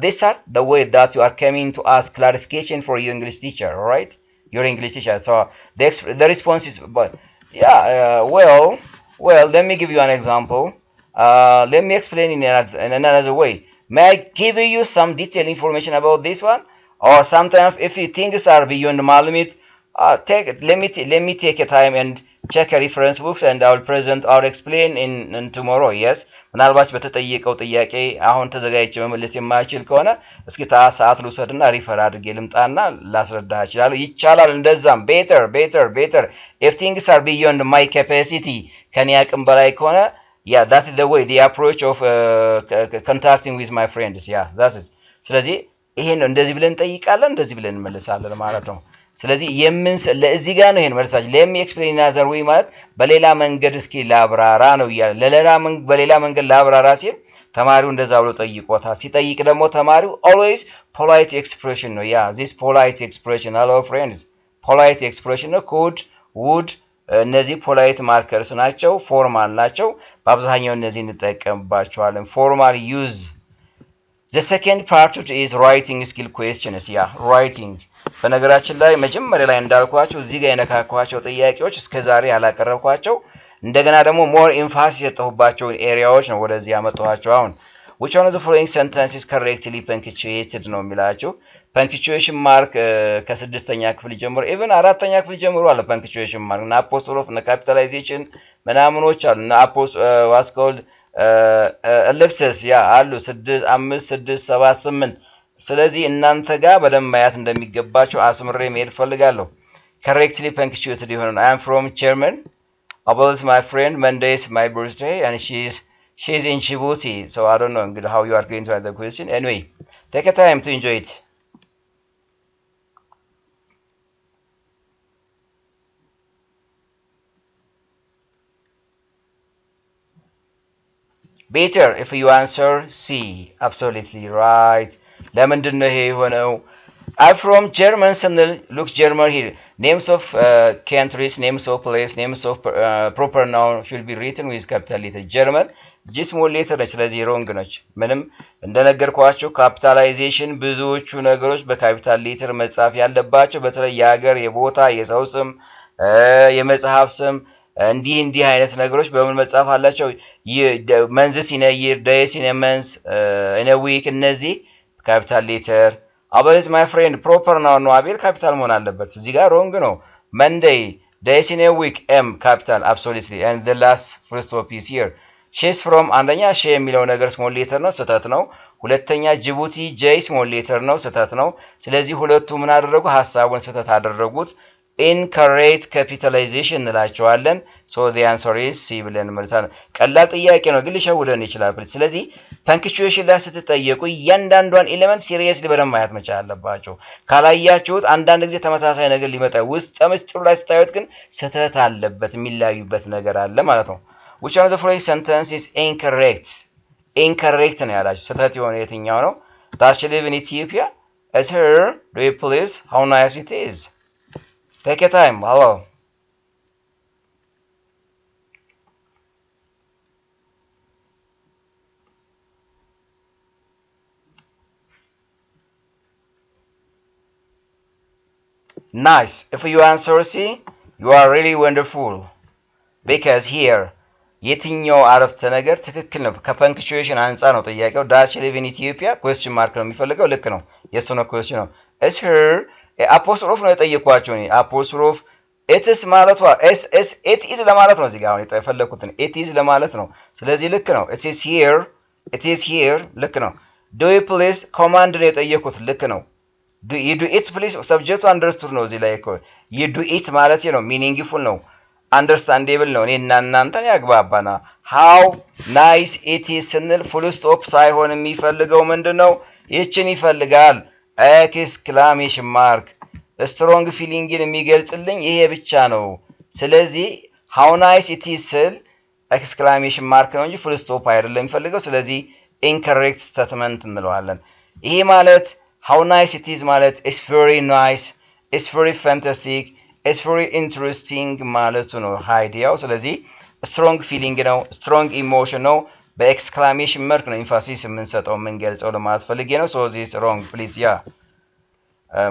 these are the way that you are coming to ask clarification for your English teacher all right your English teacher so the response is but yeah well let me give you an example let me explain in another way may I give you some detailed information about this one or sometimes if you things are beyond my limit let me take a time and check a reference books and I will present or explain in tomorrow yes ምናልባት በተጠየቀው ጥያቄ አሁን ተዘጋጅቼ መመለስ የማይችል ከሆነ እስኪ ሰዓት ልውሰድና ሪፈር አድርጌ ልምጣና ላስረዳ ይችላል ይቻላል እንደዛም better if things are beyond my capacity ከኔ አቅም በላይ ከሆነ yeah that is the way the approach of contacting with my friends yeah that is ስለዚህ ይሄን እንደዚህ ብለን ጠይቃለን እንደዚህ ብለን እንመለሳለን ማለት ነው ስለዚህ ለዚህ ጋር ነው ይሄን መልሳችሁ let me explain another way ማለት በሌላ መንገድ እስኪ ላብራራ ነው ይላል በሌላ መንገድ ላብራራ ሲል ተማሪው እንደዛ ብሎ ጠይቆታል ሲጠይቅ ደግሞ ተማሪው always polite expression ነው yeah this polite expression hello friends polite expression ነው could would እነዚህ ፖላይት ማርከርስ ናቸው ፎርማል ናቸው በአብዛኛው እነዚህ እንጠቀምባቸዋለን። ፎርማል ዩዝ the second part is writing skill questions writing በነገራችን ላይ መጀመሪያ ላይ እንዳልኳቸው እዚህ ጋር የነካኳቸው ጥያቄዎች እስከዛሬ ያላቀረብኳቸው እንደገና ደግሞ more emphasis የጠሁባቸው ኤሪያዎች ነው ወደዚህ ያመጣኋቸው አሁን which one of the following sentences correctly punctuated ነው የሚላችሁ punctuation mark ከስድስተኛ ክፍል ጀምሮ even አራተኛ ክፍል ጀምሮ አለ punctuation mark እና apostrophe እና capitalization ምናምኖች አሉ እና what's called ellipses አሉ 6 5 6 7 8 ስለዚህ እናንተ ጋር በደንብ ማየት እንደሚገባቸው አስምሬ መሄድ ፈልጋለሁ correctly punctuated ይሆናል I am from German Abel is my friend Monday is my birthday and she's in Djibouti so I don't know how you are going to answer the question anyway take a time to enjoy it better if you answer C absolutely right ለምንድነው ይሄ የሆነው I'm from German ስንል look German here names of countries names of place names of proper noun should be written with capital letter German G small letter ነች ስለዚህ ሮንግ ነች ምንም እንደነገርኳችሁ ካፒታላይዜሽን ብዙዎቹ ነገሮች በካፒታል ሌተር መጻፍ ያለባቸው በተለይ የሀገር የቦታ የሰው ስም የመጽሐፍ ስም እንዲህ አይነት ነገሮች በምን መጻፍ አላቸው መንዝስ in a year days in a month in a week እነዚህ capital letter Abel is my friend proper noun ነው አቤል ካፒታል መሆን አለበት እዚህ ጋር ሮንግ ነው Monday days in a week M capital absolutely and the last full stop is here she's from አንደኛ she የሚለው ነገር small letter ነው ስህተት ነው ሁለተኛ ጅቡቲ J small letter ነው ስህተት ነው ስለዚህ ሁለቱ ምን አደረጉ ሐሳቡን ስህተት አደረጉት incorrect capitalization እንላቸዋለን so the answer is C ብለን መልሳን ቀላል ጥያቄ ነው ግን ሊሸውደን ይችላል ስለዚህ punctuation ላይ ስትጠየቁ እያንዳንዷን ኤሌመንት ሲሪየስሊ በደንብ ማየት መቻል አለባችሁ ካላያችሁት አንዳንድ ጊዜ ተመሳሳይ ነገር ሊመጣ ውስጥ ምስጢሩ ላይ ስታዩት ግን ስህተት አለበት የሚላዩበት ነገር አለ ማለት ነው which one of the following sentence is incorrect ነው ያላችሁ ስህተት የሆነ የትኛው ነው does she live in Ethiopia as her do you please how nice it is take your time hello nice if you answer C you are really wonderful because here የትኛው አረፍተ ነገር ትክክል ነው ከፐንክቹዌሽን አንፃር ነው ጥያቄው does she live in Ethiopia question mark ነው የሚፈልገው ልክ ነው yes ነው question ነው is her apostrophe ነው የጠየኳቸው እኔ apostrophe it is ማለት ነው it is ለማለት ነው እዚህ ጋር አሁን የፈለኩት it is ለማለት ነው ስለዚህ ልክ ነው it is here ልክ ነው do you please command ነው የጠየኩት ልክ ነው you do it please subject understood ነው እዚህ ላይ እኮ you do it ማለት ነው meaningful ነው understandable ነው እኔና እናንተን ያግባባና how nice it is ስንል full stop ሳይሆን የሚፈልገው ምንድነው ይችን ይፈልጋል exclamation mark strong feelingን የሚገልጽልኝ ይሄ ብቻ ነው ስለዚህ how nice it is ስል exclamation mark ነው እንጂ full stop አይደለም የሚፈልገው ስለዚህ incorrect statement እንለዋለን ይሄ ማለት how nice it is ማለት it's very nice it's very fantastic it's very interesting ማለቱ ነው አይዲያው ስለዚህ strong feeling ነው strong emotion ነው በኤክስክላሜሽን ማርክ ነው ኤምፋሲስ የምንሰጠው የምንገልጸው ለማለት ፈልጌ ነው so this is wrong please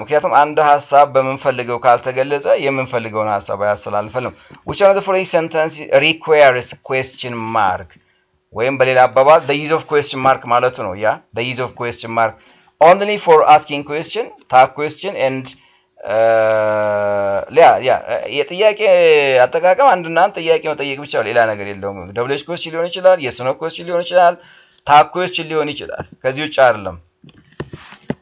ምክንያቱም አንድ ሐሳብ በመንፈልገው ካልተገለጸ የምንፈልገውን ሐሳብ ያስተላልፈን which one of the following sentence requires question mark ወይም በሌላ አባባል the use of question mark ማለቱ ነው the use of question mark only for asking question tag question and የጥያቄ አጠቃቀም አንድና ጥያቄ መጠየቅ ብቻ ሌላ ነገር የለውም double question ሊሆን ይችላል yes no question ሊሆን ይችላል tag question ሊሆን ይችላል ከዚህ ውጭ አይደለም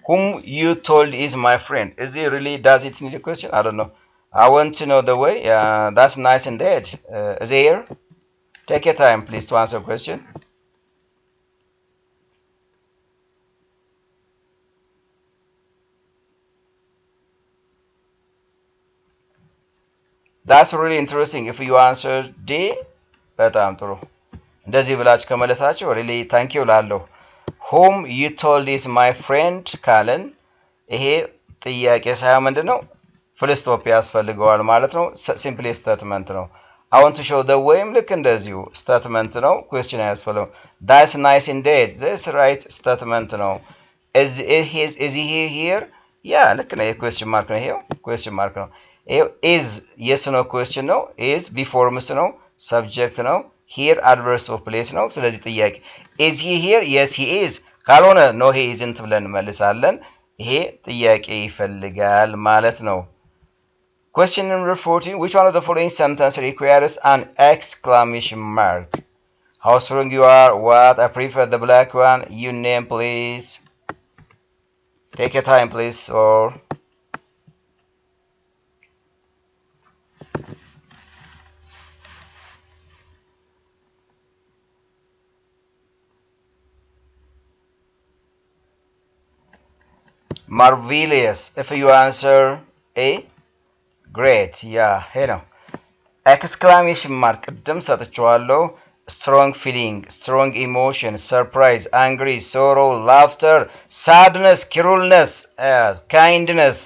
whom you told is my friend is it really does it need a question I don't know I want to know the way that's nice indeed is it here take your time please to answer question that's really interesting if you answer D በጣም ጥሩ እንደዚህ ብላችሁ ከመለሳችሁ really thank you ላለሁ whom you told is my friend ካለን ይሄ ጥያቄ ሳይሆን ምንድነው full stop ያስፈልገዋል ማለት ነው simple statement ነው I want to show the way ልክ እንደዚሁ statement ነው question ያስፈልገው that's nice indeed this right statement ነው is he here yeah ልክ ነው question mark ነው ይሄው question mark ነው ይሄው is yes no question ነው is before ምስ ነው subject ነው here adverse of place ነው ስለዚህ ጥያቄ is he here yes he is ካልሆነ no he isn't ብለን መልሳለን ይሄ ጥያቄ ይፈልጋል ማለት ነው Question number 14. Which one of the following sentences requires an exclamation mark? How strong you are? What? I prefer the black one. You name, please. Take your time, please. Or marvelous. If you answer A. Great, yeah, you know. Exclamation mark, ቅድም ሰጥቼዋለሁ. Strong feeling, strong emotion, surprise, angry, sorrow, laughter, sadness, cruelness, kindness.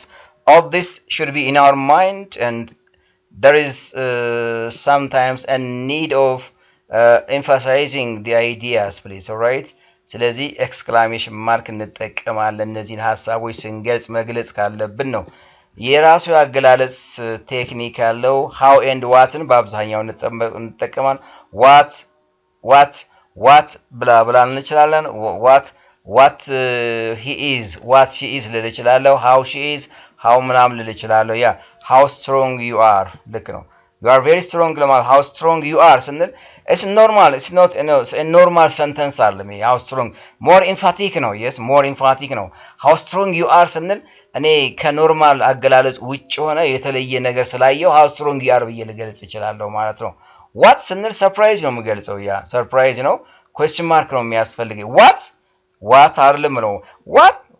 All this should be in our mind and there is sometimes a need of emphasizing the ideas, please, alright? ስለዚህ exclamation mark እንጠቀማለን እነዚህን ሐሳቦች ስንገልጽ መግለጽ ካለብን ነው የራሱ ያገላለጽ ቴክኒክ ያለው how and whatን በአብዛኛው እንጠቀማለን what ብላ እንችላለን what he is what she is ልል እችላለሁ how she is how ምናምን ልል እችላለሁ ያ how strong you are ልክ ነው you are very strong ለማለት how strong you are ስንል it's normal it's not a normal sentence አለም how strong more emphatic ነው yes more emphatic ነው how strong you are ስንል እኔ ከኖርማል አገላለጽ ውጭ ሆነ የተለየ ነገር ስላየው how strong you are ብዬ ልገልጽ እችላለሁ ማለት ነው what ስንል surprise ነው የምገልጸው ያ surprise ነው question mark ነው የሚያስፈልገው what አይደለም ነው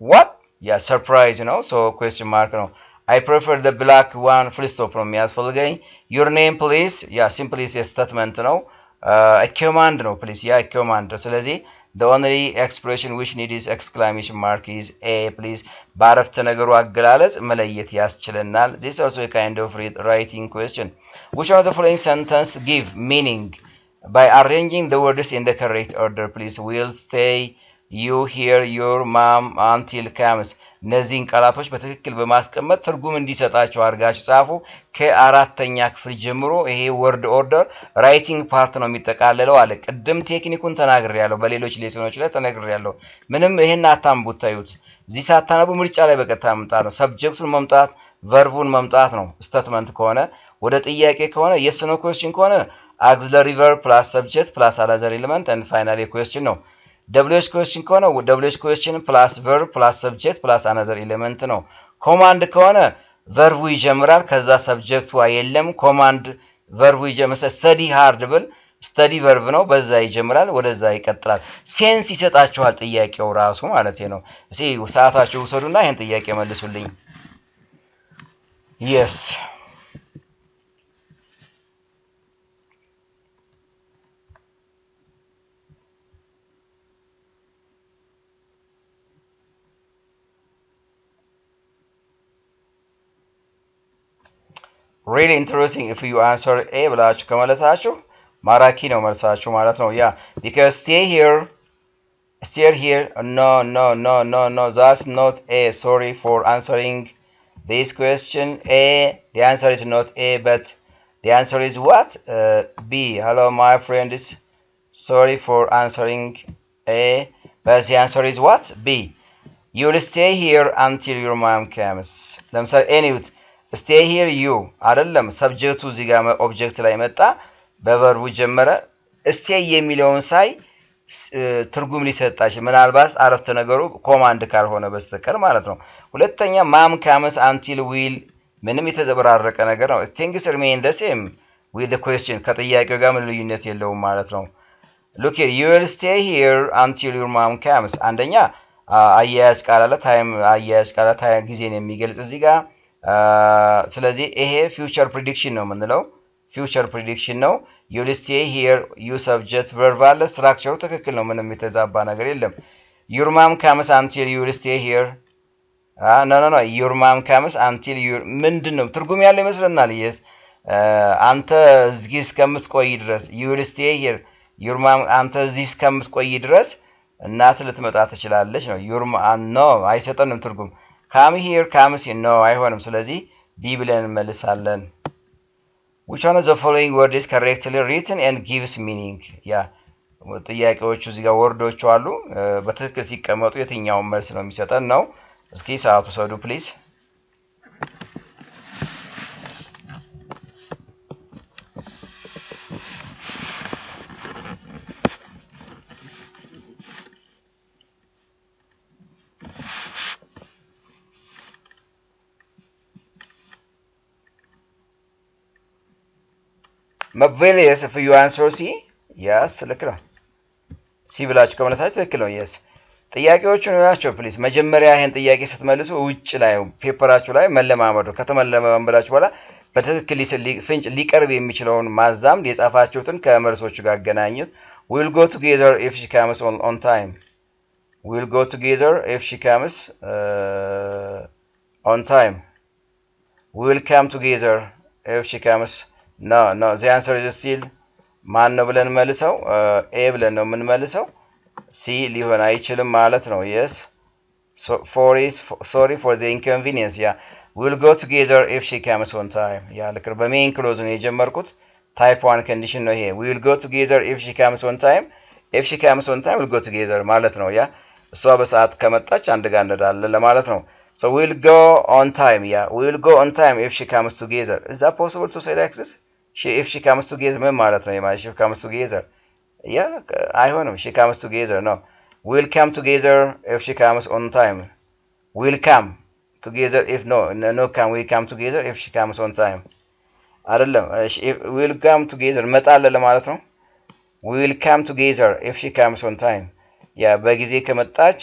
what ያ surprise ነው so question mark ነው I prefer the black one full stop ነው የሚያስፈልገኝ your name please ያ simply a statement ነው a command no please yeah a command ስለዚህ the only expression which needs exclamation mark is a please ባረፍተ ነገሩ አገላለጽ መለየት ያስችለናል this is also a kind of writing question which of the following sentence give meaning by arranging the words in the correct order please will stay you hear your mom until comes እነዚህን ቃላቶች በትክክል በማስቀመጥ ትርጉም እንዲሰጣቸው አድርጋችሁ ጻፉ ከአራተኛ ክፍል ጀምሮ ይሄ ወርድ ኦርደር ራይቲንግ ፓርት ነው የሚጠቃለለው አለ ቅድም ቴክኒኩን ተናግሬያለሁ በሌሎች ሌሰኖች ላይ ተናግሬያለሁ ምንም ይሄን አታምቡት ታዩት እዚህ ሳታነቡ ምርጫ ላይ በቀጥታ መምጣት ነው ሰብጀክቱን መምጣት ቨርቡን መምጣት ነው ስቴትመንት ከሆነ ወደ ጥያቄ ከሆነ yes no question ከሆነ auxiliary verb plus subject plus another element and finally question ነው WH question ከሆነ WH question plus verb plus subject plus another element ነው command ከሆነ verb ይጀምራል ከዛ subject የለም command verb ይጀምራል study hard ብል study verb ነው በዛ ይጀምራል ወደዛ ይቀጥላል ሴንስ ይሰጣችኋል ጥያቄው ራሱ ማለት ነው እሺ ሰዓታችሁ ወሰዱና ይሄን ጥያቄ መልሱልኝ yes really interesting if you answer A ብላችሁ ከመለሳችሁ ማራኪ ነው መልሳችሁ ማለት ነው ያ because stay here no that's not A sorry for answering this question A the answer is not A but the answer is what B hello my friends sorry for answering A but the answer is what B you'll stay here until your mom comes ለምሳሌ anyway stay here you አይደለም ሰብጀክቱ እዚህ ጋር ኦብጀክት ላይ መጣ በቨርቡ ጀመረ stay የሚለውን ሳይ ትርጉም ሊሰጣሽ ምናልባት አረፍተ ነገሩ ኮማንድ ካልሆነ በስተቀር ማለት ነው ሁለተኛ ማም ካምስ until will ምንም የተዘበራረቀ ነገር ነው things remain the same with the question ከጥያቄው ጋር ምን ልዩነት የለውም ማለት ነው look here you will stay here until your mom comes አንደኛ አያያዝ ቃል አለ ታይም አያያዝ ቃል ታይም ጊዜን የሚገልጽ እዚህ ጋር ስለዚህ ይሄ future prediction ነው ምንለው future prediction ነው you will stay here you subject verb አለ structure ትክክል ነው ምንም የተዛባ ነገር የለም your mom comes until you will stay here no your mom comes until you ምንድነው ትርጉም ያለው ይመስልናል yes አንተ እዚህ እስከምትቆይ ድረስ you will stay here your mom አንተ እዚህ እስከምትቆይ ድረስ እናት ልትመጣ ትችላለች ነው your mom no አይሰጠንም ትርጉም come here comes here no አይሆንም ስለዚህ ቢ ብለን እንመልሳለን which one of the following word is correctly written and gives meaning ያ ጥያቄዎቹ እዚህ ጋር ወርዶች አሉ በትክክል ሲቀመጡ የትኛው መልስ ነው የሚሰጠን ነው እስኪ ሰዓቱ ሰዱ ፕሊዝ Mabvelius if you answer C yes ልክ ነው ሲ ብላችሁ ከመለሳችሁ ትክክል ነው yes ጥያቄዎቹን ያቸው ፕሊዝ መጀመሪያ ይሄን ጥያቄ ስትመልሱ ውጭ ላይ ፔፐራችሁ ላይ መለማመዱ ከተመለማመዳችሁ በኋላ በትክክል ፍንጭ ሊቀርብ የሚችለውን ማዛም የጻፋችሁትን ከመልሶቹ ጋር አገናኙት we'll go together if she comes on time we'll go together if she comes on time we'll come together if she comes no the answer is still ማን ነው ብለን መልሰው ኤ ብለን ነው የምንመልሰው ሲ ሊሆን አይችልም ማለት ነው yes so sorry for the inconvenience yeah we'll go together if she comes on time ያ ልክ በሜን ክሎዝ ነው የጀመርኩት ታይፕ 1 ኮንዲሽን ነው ይሄ we'll go together if she comes on time if she comes on time we'll go together ማለት ነው ያ እሷ በሰዓት ከመጣች አንድ ጋር እንሄዳለን ለማለት ነው so we'll go on time yeah we'll go on time if she comes together is that possible to say like this if she comes together ምን ማለት ነው የማለት she comes together yeah አይሆንም she comes together no we'll come together if she comes on time we'll come together if no come we come together if she comes on time አይደለም we'll come together መጣለን ለማለት ነው we'll come together if she comes on time ያ በጊዜ ከመጣች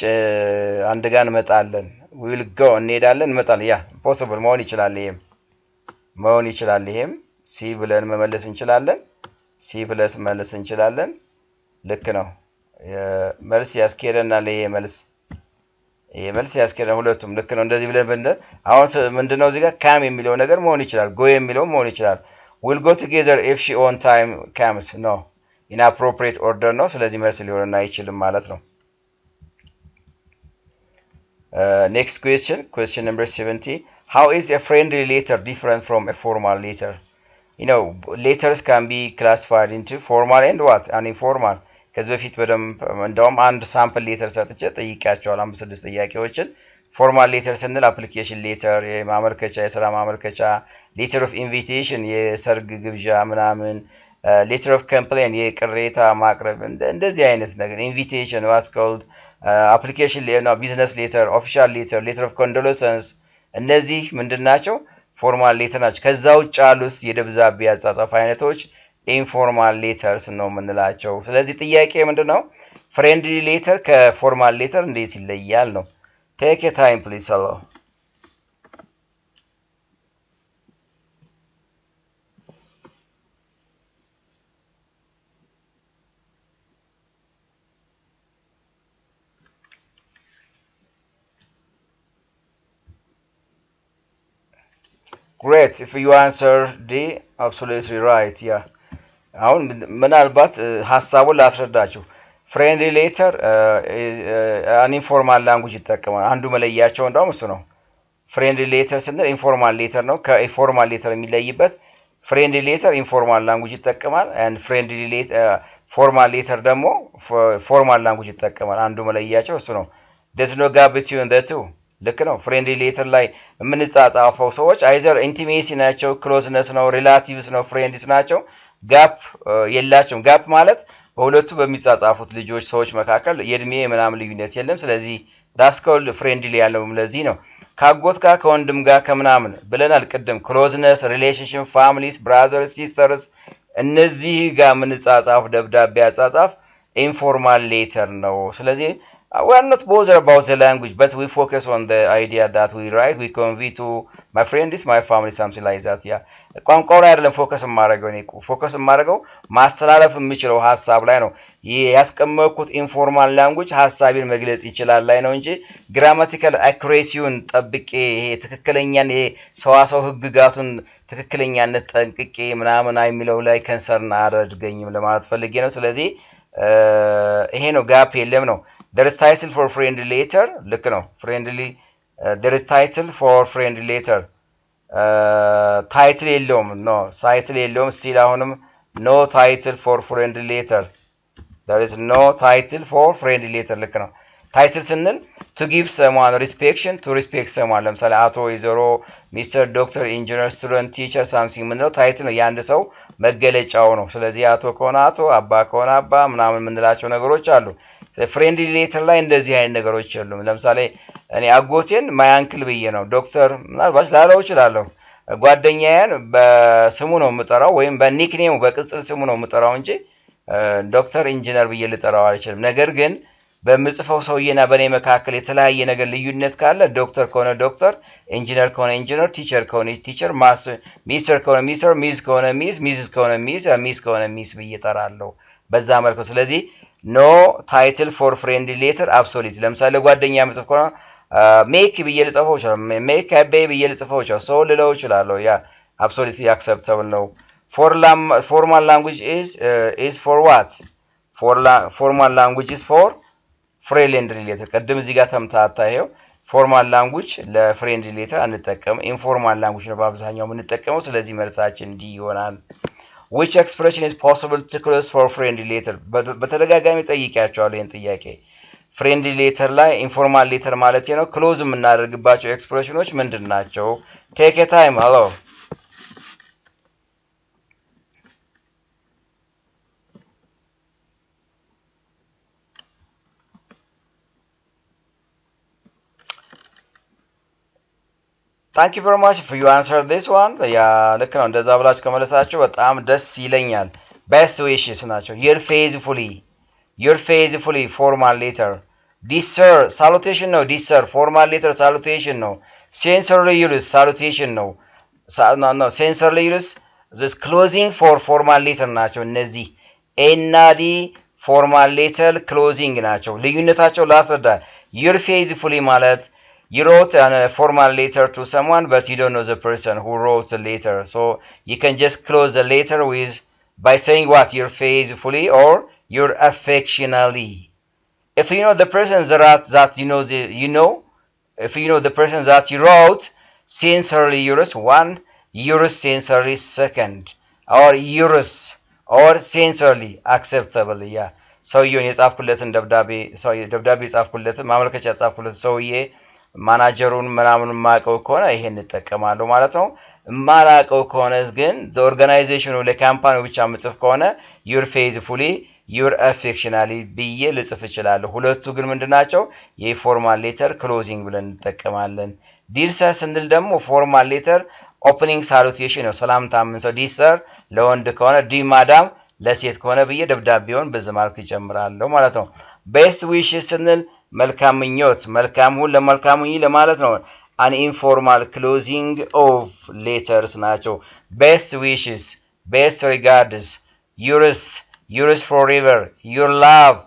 አንድ ጋር እንመጣለን we'll go እንሄዳለን እንመጣለን ያ possible መሆን ይችላል ይሄም ሲ ብለን መመለስ እንችላለን ሲ ብለስ መመለስ እንችላለን ልክ ነው መልስ ያስኬደናል ይሄ መልስ ያስኬደናል ሁለቱም ልክ ነው እንደዚህ ብለን በእንደ አሁን ምንድነው እዚህ ጋር ካም የሚለው ነገር መሆን ይችላል ጎ የሚለው መሆን ይችላል we'll go together if she on time comes no inappropriate order ነው ስለዚህ መልስ ሊሆንና አይችልም ማለት ነው next question number 70 how is a friendly letter different from a formal letter you know letters can be classified into formal and what and informal ከዚህ በፊት በደንብ እንደውም አንድ ሳምፕል ሌተር ሰጥቼ ጠይቄያቸዋል 5-6 ጥያቄዎችን ፎርማል ሌተር ስንል አፕሊኬሽን ሌተር የማመልከቻ የሥራ ማመልከቻ ሌተር ኦፍ ኢንቪቴሽን የሰርግ ግብዣ ምናምን ሌተር ኦፍ ኮምፕሌን የቅሬታ ማቅረብ እንደዚህ አይነት ነገር ኢንቪቴሽን what's called application ቢዝነስ ሌተር ኦፊሻል ሌተር ኦፍ ኮንዶለንስ እነዚህ ምንድናቸው ፎርማል ሌተር ናቸው ከዛ ውጭ ያሉት የደብዳቤ አጻጻፍ አይነቶች ኢንፎርማል ሌተርስ ነው የምንላቸው ስለዚህ ጥያቄ ምንድነው ፍሬንድሊ ሌተር ከፎርማል ሌተር እንዴት ይለያል ነው take your time please hello great if you answer D absolutely right yeah አሁን ምናልባት ሐሳቡን ላስረዳችሁ ፍሬንድሊ ሌተር አን ኢንፎርማል ላንጉዌጅ ይጠቀማል አንዱ መለያቸው እንደውም እሱ ነው ፍሬንድሊ ሌተር ስንል ኢንፎርማል ሌተር ነው ከኢንፎርማል ሌተር የሚለይበት ፍሬንድሊ ሌተር ኢንፎርማል ላንጉዌጅ ይጠቀማል and ፍሬንድሊ ሌተር ፎርማል ሌተር ደግሞ ፎርማል ላንጉዌጅ ይጠቀማል አንዱ መለያቸው እሱ ነው there's no gap between the two ልክ ነው ፍሬንድሊ ሌተር ላይ የምንጻጻፈው ሰዎች አይዘር ኢንቲሜሲ ናቸው ክሎዝነስ ነው ሪላቲቭስ ነው ፍሬንድስ ናቸው ጋፕ የላቸውም ጋፕ ማለት በሁለቱ በሚጻጻፉት ልጆች ሰዎች መካከል የእድሜ ምናምን ልዩነት የለም ስለዚህ that's called friendly ያለው ለዚህ ነው ካጎት ጋር ከወንድም ጋር ከምናምን ብለናል ቅድም ክሎዝነስ ሪሌሽንሺፕ ፋሚሊስ ብራዘርስ ሲስተርስ እነዚህ ጋር የምንጻጻፍ ደብዳቤ አጻጻፍ ኢንፎርማል ሌተር ነው ስለዚህ We are not bothered about the language, but we focus on the idea that we write, we convey to my friends, my family, something like that. Yeah. ቋንቋው ላይ አይደለም ፎከስ የማደርገው እኔ ፎከስ የማደርገው ማስተላለፍ የምችለው ሀሳብ ላይ ነው። ያስቀመጥኩት ኢንፎርማል ላንጉጅ ሀሳቤን መግለጽ ይችላል ላይ ነው እንጂ ግራማቲካል አኩሬሲውን ጠብቄ ይሄ ትክክለኛን ይሄ ሰዋሰው ህግጋቱን ትክክለኛነት ጠንቅቄ ምናምን የሚለው ላይ ከንሰርን አያደርገኝም ለማለት ፈልጌ ነው። ስለዚህ ይሄ ነው ጋፕ የለም ነው። There is title for friendly letter. Look no friendly. There is title for friendly letter. Title የለውም no title የለውም still አሁንም no title for friendly letter. There is no title for friendly letter. ልክ ነው። ታይትል ስንል to give someone respect to respect someone ለምሳሌ አቶ ወይዘሮ ሚስተር ዶክተር ኢንጂነር ስቱደንት ቲቸር ሳምሲንግ ምንለው ታይትል ነው የአንድ ሰው መገለጫው ነው። ስለዚህ አቶ ከሆነ አቶ አባ ከሆነ አባ ምናምን የምንላቸው ነገሮች አሉ። ፍሬንድሊ ሌተር ላይ እንደዚህ አይነት ነገሮች የሉም። ለምሳሌ እኔ አጎቴን ማያንክል ብዬ ነው ዶክተር ምናልባት ላለው እችላለሁ። ጓደኛዬን በስሙ ነው የምጠራው ወይም በኒክኔሙ በቅጽል ስሙ ነው የምጠራው እንጂ ዶክተር ኢንጂነር ብዬ ልጠራው አልችልም። ነገር ግን በምጽፈው ሰውዬና በኔ መካከል የተለያየ ነገር ልዩነት ካለ ዶክተር ከሆነ ዶክተር፣ ኢንጂነር ከሆነ ኢንጂነር፣ ቲቸር ከሆነ ቲቸር፣ ሚስተር ከሆነ ሚስተር፣ ሚዝ ከሆነ ሚዝ፣ ሚዝስ ከሆነ ሚዝ፣ ሚስ ከሆነ ሚስ ብዬ እጠራለሁ በዛ መልኩ። ስለዚህ ኖ ታይትል ፎር ፍሬንድሊ ሌተር አብሶሉት። ለምሳሌ ጓደኛ ምጽፍ ከሆነ ሜክ ብዬ ልጽፈው ይችላል። ሜክ አቤ ብዬ ልጽፈው ይችላል። ሶ ልለው ይችላለሁ። ያ አብሶሉትሊ አክሰፕተብል ነው። ፎርማል ላንጉጅ ኢዝ ፎር ዋት? ፎርማል ላንጉጅ ኢዝ ፎር ፍሬንድሊ ሌተር። ቅድም እዚህ ጋር ተምታታ ይሄው ፎርማል ላንጉጅ ለፍሬንድሊ ሌተር አንጠቀም፣ ኢንፎርማል ላንጉጅ ነው በአብዛኛው የምንጠቀመው። ስለዚህ መልሳችን ዲ ይሆናል። which expression is possible to close for friendly letter? በተደጋጋሚ ጠይቄያቸዋለሁ ይሄን ጥያቄ። ፍሬንድሊ ሌተር ላይ ኢንፎርማል ሌተር ማለት ነው ክሎዝ የምናደርግባቸው ኤክስፕሬሽኖች ምንድናቸው? ቴክ ኤ ታይም። ሄሎ Thank you very much for you answer this one. ያ ልክ ነው። እንደዛ ብላችሁ ከመለሳችሁ በጣም ደስ ይለኛል። best wishes ናቸው። your faithfully formal letter. this sir salutation ነው። this sir formal letter salutation ነው። sincerely yours salutation ነው። no sincerely yours this closing for formal letter ናቸው። እነዚህ እና ዲ formal letter closing ናቸው። ልዩነታቸው ላስረዳ። your faithfully ማለት you wrote a formal letter to someone, but you don't know the person who wrote the letter. So you can just close the letter with by saying what? Your faithfully or your affectionately. If you know the person that if you know the person that you wrote, sincerely yours one, yours sincerely second, or yours or sincerely acceptable. Yeah. ሰውዬውን የጻፍኩለትን ደብዳቤ የጻፍኩለትን ማመልከቻ የጻፍኩለትን ሰውዬ ማናጀሩን ምናምን ማቀው ከሆነ ይሄን እንጠቀማለሁ ማለት ነው። ማላቀው ከሆነ ግን ኦርጋናይዜሽኑ ለካምፓኒው ብቻ ምጽፍ ከሆነ your faithfully your affectionately ብዬ ልጽፍ እችላለሁ። ሁለቱ ግን ምንድናቸው? የፎርማል ሌተር ክሎዚንግ ብለን እንጠቀማለን። ዲር ሰር ስንል ደግሞ ፎርማል ሌተር ኦፕኒንግ ሳሉቴሽን ነው። ሰላምታ ምን ሰው ዲር ሰር ለወንድ ከሆነ ዲ ማዳም ለሴት ከሆነ ብዬ ደብዳቤውን በዚህ መልኩ ይጨምራለሁ ማለት ነው። ቤስት ዊሽስ ስንል መልካም ምኞት፣ መልካሙን ለመልካሙኝ ለማለት ነው። an informal closing of letters ናቸው። best wishes, best regards, yours forever, your love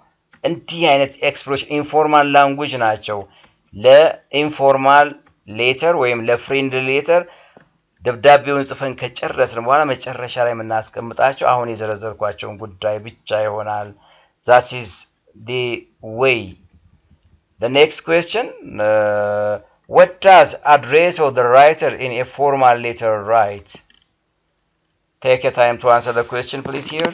እንዲህ አይነት ኤክስፕሬሽን ኢንፎርማል ላንጉጅ ናቸው። ለኢንፎርማል ሌተር ወይም ለፍሬንድሊ ሌተር ደብዳቤውን ጽፈን ከጨረስን በኋላ መጨረሻ ላይ የምናስቀምጣቸው አሁን የዘረዘርኳቸውን ጉዳይ ብቻ ይሆናል። that is the way. The next question, what does address of the writer in a formal letter write? Take a time to answer the question, please, here.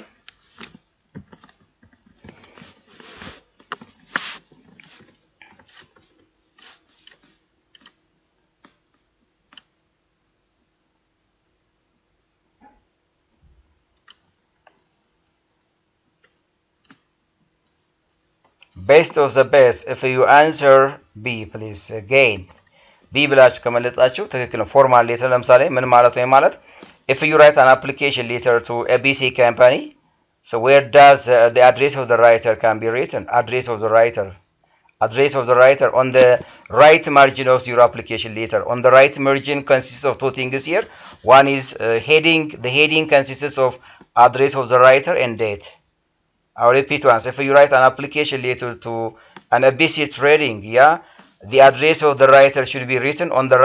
Best of the best. If you answer B, please again. B ብላችሁ ከመለጻችሁ ትክክል ነው። ፎርማል ሌተር ለምሳሌ ምን ማለት ነው ማለት if you write an application letter to a BC company, so where does the address of the writer can be written? Address of the writer Address of the writer on the right margin of your application letter. On the right margin consists of two things here. One is heading. The heading consists of address of the writer and date. I'll repeat once. If you write an application letter to an ABC trading, yeah, the address of the writer should be written on the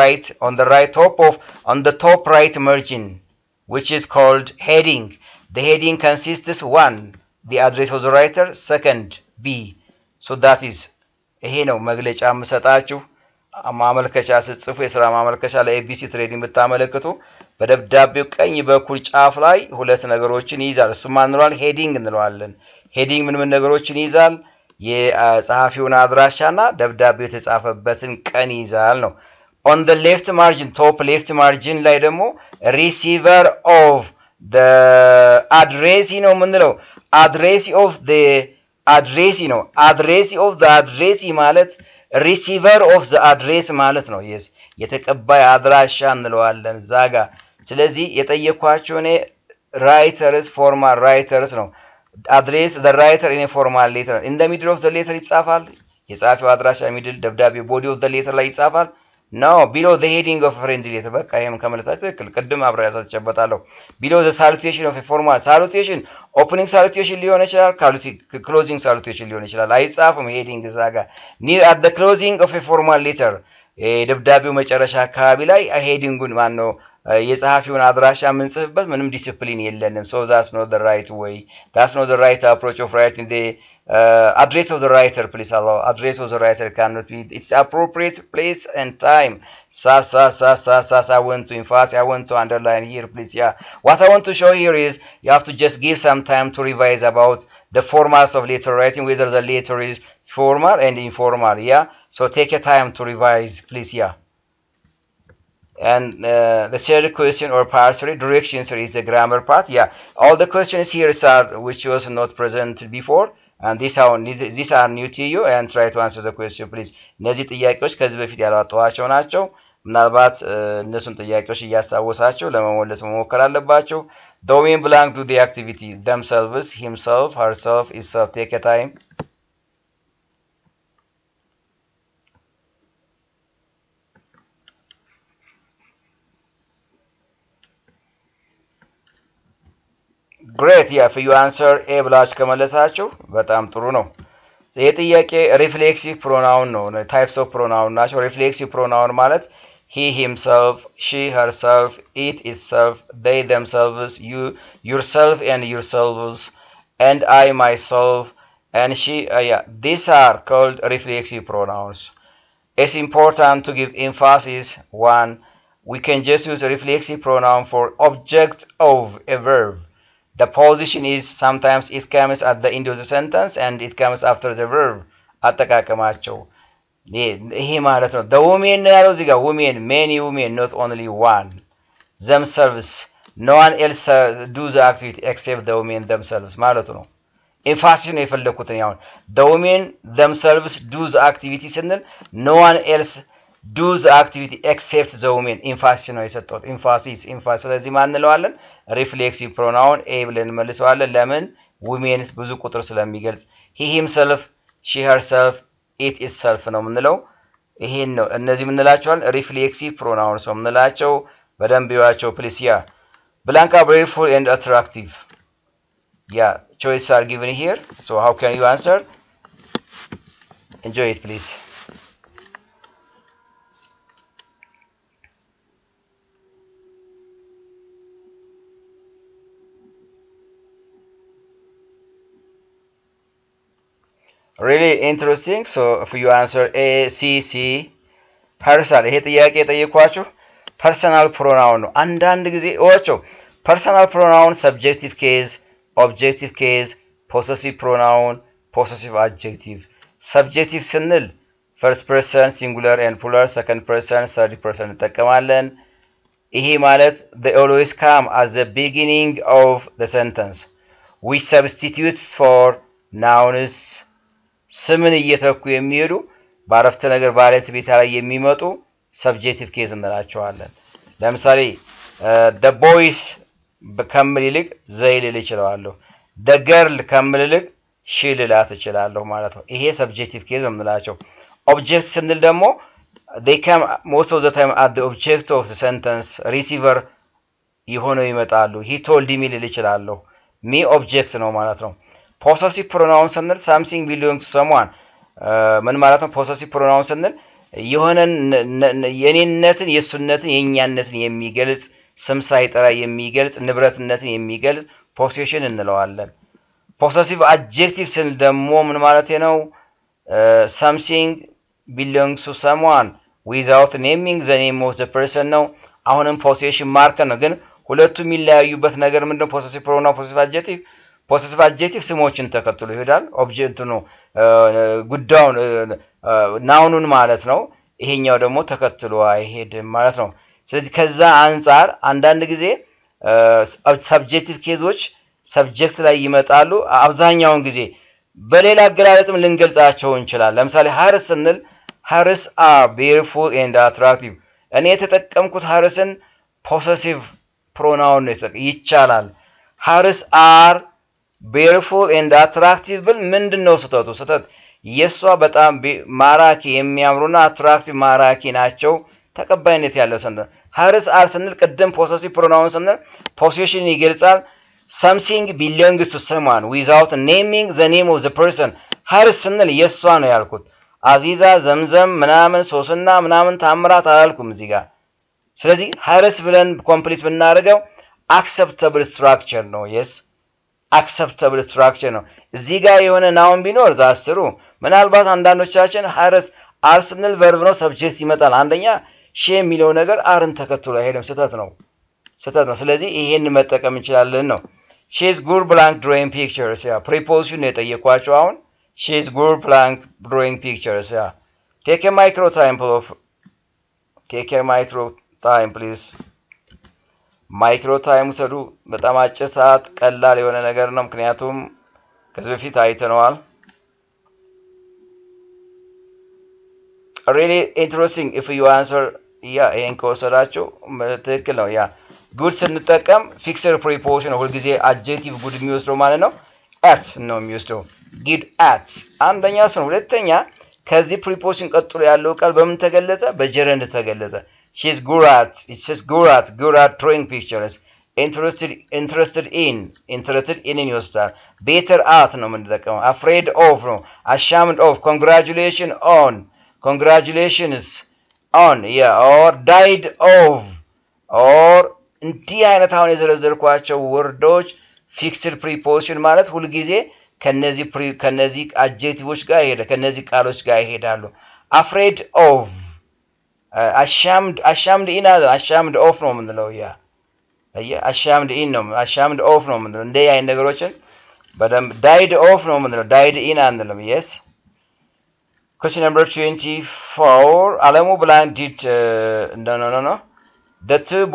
top right margin, which is called heading. The heading consists one, the address of the writer, second, B. So that is ይሄ ነው መግለጫ የምሰጣችሁ። ማመልከቻ ስትጽፉ የሥራ ማመልከቻ ለኤቢሲ ትሬዲንግ ብታመለክቱ በደብዳቤው ቀኝ በኩል ጫፍ ላይ ሁለት ነገሮችን ይይዛል። እሱ ማንኗል ሄዲንግ እንለዋለን። ሄዲንግ ምን ነገሮችን ይይዛል? የጸሐፊውን አድራሻና ደብዳቤው የተጻፈበትን ቀን ይይዛል ነው። on the left margin, top left margin ላይ ደግሞ receiver of the address ነው ምንለው። address of the address ነው። address of the address ማለት receiver of the address ማለት ነው። yes የተቀባይ አድራሻ እንለዋለን ዛጋ። ስለዚህ የጠየኳችሁ እኔ writers formal writers ነው። address the writer in a formal letter in the middle of the letter ይጻፋል። የጻፊው አድራሻ middle ደብዳቤ body of the letter ላይ ይጻፋል። no below the heading of a friendly letter በቃ ይሄም ከመለሳችሁ ትክክል ቅድም አብራ ያሳጨበታለሁ። below the salutation of a formal salutation opening salutation ሊሆን ይችላል closing salutation ሊሆን ይችላል። አይጻፍም heading እዛ ጋር near at the closing of a formal letter ደብዳቤው መጨረሻ አካባቢ ላይ headingን ማን ነው የጸሐፊውን አድራሻ ምንጽፍበት ምንም ዲሲፕሊን የለንም። so that's not the right way, that's not the right approach of writing the address of the writer. Please allow address of the writer cannot be its appropriate place and time. I want to emphasize, I want to underline here please. Yeah, what I want to show here is you have to just give some time to revise about the formats of letter writing, whether the letter is formal and informal. Yeah, so take a time to revise please. Yeah. And the third question or part 3 directions is the grammar part. Yeah, all the questions here are which was not present before, and these are new to you, and try to answer the question please. እነዚህ ጥያቄዎች ከዚህ በፊት ያላጠዋቸው ናቸው። ምናልባት እነሱን ጥያቄዎች እያስታወሳችሁ ለመመለስ መሞከር አለባችሁ። the women belong to the activity themselves, himself, herself, itself. Take a time. great. yeah, if you answer a ብላችሁ ከመለሳችሁ በጣም ጥሩ ነው። ይሄ ጥያቄ ሪፍሌክሲቭ ፕሮናውን ነው። ታይፕስ ኦፍ ፕሮናውን ናቸው። ሪፍሌክሲቭ ፕሮናውን ማለት he himself, she herself, it itself, they themselves, you yourself and yourselves, and I myself, and she. Yeah, these are called reflexive pronouns. It's important to give emphasis. One, we can just use a reflexive pronoun for object of a verb. The position is sometimes it comes at the end of the sentence and it comes after the verb. አጠቃቀማቸው ይሄ ማለት ነው። the women ያለው እዚህ ጋር women, many women, not only one. themselves, no one else do the activity except the women themselves ማለት ነው። ኤምፋሲስ ነው የፈለኩት ያው the women themselves do the activity ስንል no one else do the activity except the women ኤምፋሲስ ነው የሰጠሁት። ኤምፋሲስ ስለዚህ ማን እንለዋለን? ሪፍሌክሲቭ ፕሮናውን ኤ ብለን መልሰዋለን። ለምን? women ብዙ ቁጥር ስለሚገልጽ። he himself, she herself, it itself ነው የምንለው። ይሄን ነው እነዚህ የምንላቸዋል ሪፍሌክሲቭ ፕሮናውንስ ነው የምንላቸው። በደንብ ይዋቸው ፕሊስ። ያ blank are beautiful and attractive. Yeah, choices are given here, so how can you answer? Enjoy it please. really interesting. So if you answer A, C, personal. ይሄ ጥያቄ ጠየኳችሁ ፐርሰናል ፕሮናውን ነው። አንዳንድ ጊዜ እወቸው ፐርሰናል ፕሮናውን ሰብጀክቲቭ ኬዝ፣ ኦብጀክቲቭ ኬዝ፣ ፖሰሲቭ ፕሮናውን፣ ፖሰሲቭ አድጀክቲቭ። ሰብጀክቲቭ ስንል ፈርስት ፐርሰን ሲንጉላር ኤንድ ፕሉራል፣ ሰከንድ ፐርሰን፣ ሰርድ ፐርሰን እንጠቀማለን። ይሄ ማለት they always come at the beginning of the sentence which substitutes for nouns. ስምን እየተኩ የሚሄዱ በአረፍተ ነገር ባለቤት ቤት ላይ የሚመጡ ሰብጀክቲቭ ኬዝ እንላቸዋለን። ለምሳሌ the boys ከምል ይልቅ they ልል ይችላልው። the girl ከምል ይልቅ ሺ ልላት እችላለሁ ማለት ነው። ይሄ ሰብጀክቲቭ ኬዝ ነው የምንላቸው። ኦብጀክት ስንል ደግሞ they come most of the time at the object of the sentence receiver የሆነው ይመጣሉ። he told me ልል እችላለሁ። me ኦብጀክት ነው ማለት ነው። possessive pronoun ስንል something belongs to someone ምን ማለት ነው? possessive pronoun ስንል የሆነን የኔነትን የሱነትን የኛነትን የሚገልጽ ስም ሳይጠራ የሚገልጽ ንብረትነትን የሚገልጽ possession እንለዋለን። possessive adjective ስንል ደግሞ ምን ማለት ነው? something belongs to someone without naming the name of the person ነው። አሁንም possession ማርከር ነው። ግን ሁለቱ የሚለያዩበት ነገር ምንድነው? possessive pronoun possessive adjective ስሞችን ተከትሎ ይሄዳል። ኦብጀክት ነው ጉዳዩን ናውኑን ማለት ነው። ይሄኛው ደግሞ ተከትሎ አይሄድም ማለት ነው። ስለዚህ ከዛ አንፃር አንዳንድ ጊዜ ሰብጀክቲቭ ኬዞች ሰብጀክት ላይ ይመጣሉ። አብዛኛውን ጊዜ በሌላ አገላለጽም ልንገልጻቸው እንችላለን። ለምሳሌ ሀርስ ስንል ሀርስ are beautiful and attractive እኔ የተጠቀምኩት ሀርስን possessive pronoun ይቻላል። ሀርስ are beautiful and attractive ብል ምንድነው ስህተቱ? ስህተት የሷ በጣም ማራኪ የሚያምሩና attractive ማራኪ ናቸው ተቀባይነት ያለው ስንል ሀርስ are ስንል ቅድም possessive pronoun ስንል possession ይገልጻል። something belongs to someone without naming the name of the person ሀርስ ስንል የሷ ነው ያልኩት። አዚዛ ዘምዘም ምናምን ሶስና ምናምን ታምራት አላልኩም እዚህ ጋር። ስለዚህ ሀርስ ብለን ኮምፕሊት ብናደርገው acceptable structure ነው። yes acceptable structure ነው። እዚህ ጋር የሆነ ናውን ቢኖር ዛስሩ ምናልባት አንዳንዶቻችን ሀርስ አር ስንል ቨርብ ነው ሰብጀክት ይመጣል። አንደኛ ሺ የሚለው ነገር አርን ተከትሎ አይሄድም። ስህተት ነው። ስለዚህ ይሄን መጠቀም እንችላለን ነው። she is good blank drawing pictures ያ preposition የጠየኳቸው አሁን she is good blank drawing pictures ያ take a micro time please ማይክሮ ታይም ውሰዱ። በጣም አጭር ሰዓት ቀላል የሆነ ነገር ነው። ምክንያቱም ከዚህ በፊት አይተነዋል። really interesting if you answer ያ ይሄን ከወሰዳችሁ ትክክል ነው። ያ ጉድ ስንጠቀም ፊክስድ ፕሪፖዚሽን ሁል ጊዜ አድጀክቲቭ ጉድ የሚወስደው ማለት ነው at ነው የሚወስደው good at አንደኛ ነው። ሁለተኛ ከዚህ ፕሪፖዚሽን ቀጥሎ ያለው ቃል በምን ተገለጸ? በጀረንድ ተገለጸ። she's good at drawing pictures interested in ይወስዳል። better at ነው የምንጠቀመው። afraid of ነው። ashamed of congratulations on yeah or died of or እንዲህ አይነት አሁን የዘረዘርኳቸው ወርዶች ፊክስድ ፕሪፖዚሽን ማለት ሁሉ ጊዜ ከነዚህ አድጀክቲቮች ጋር ይሄዳል፣ ከነዚህ ቃሎች ጋር ይሄዳሉ። afraid of ashamed of ነው የምንለው። ያ ashamed of ነው የምንለው። እንደ አይነት ነገሮችን በደንብ died of ነው የምንለው። died in አንልም። yes question number 24 አለሙ blank did no the two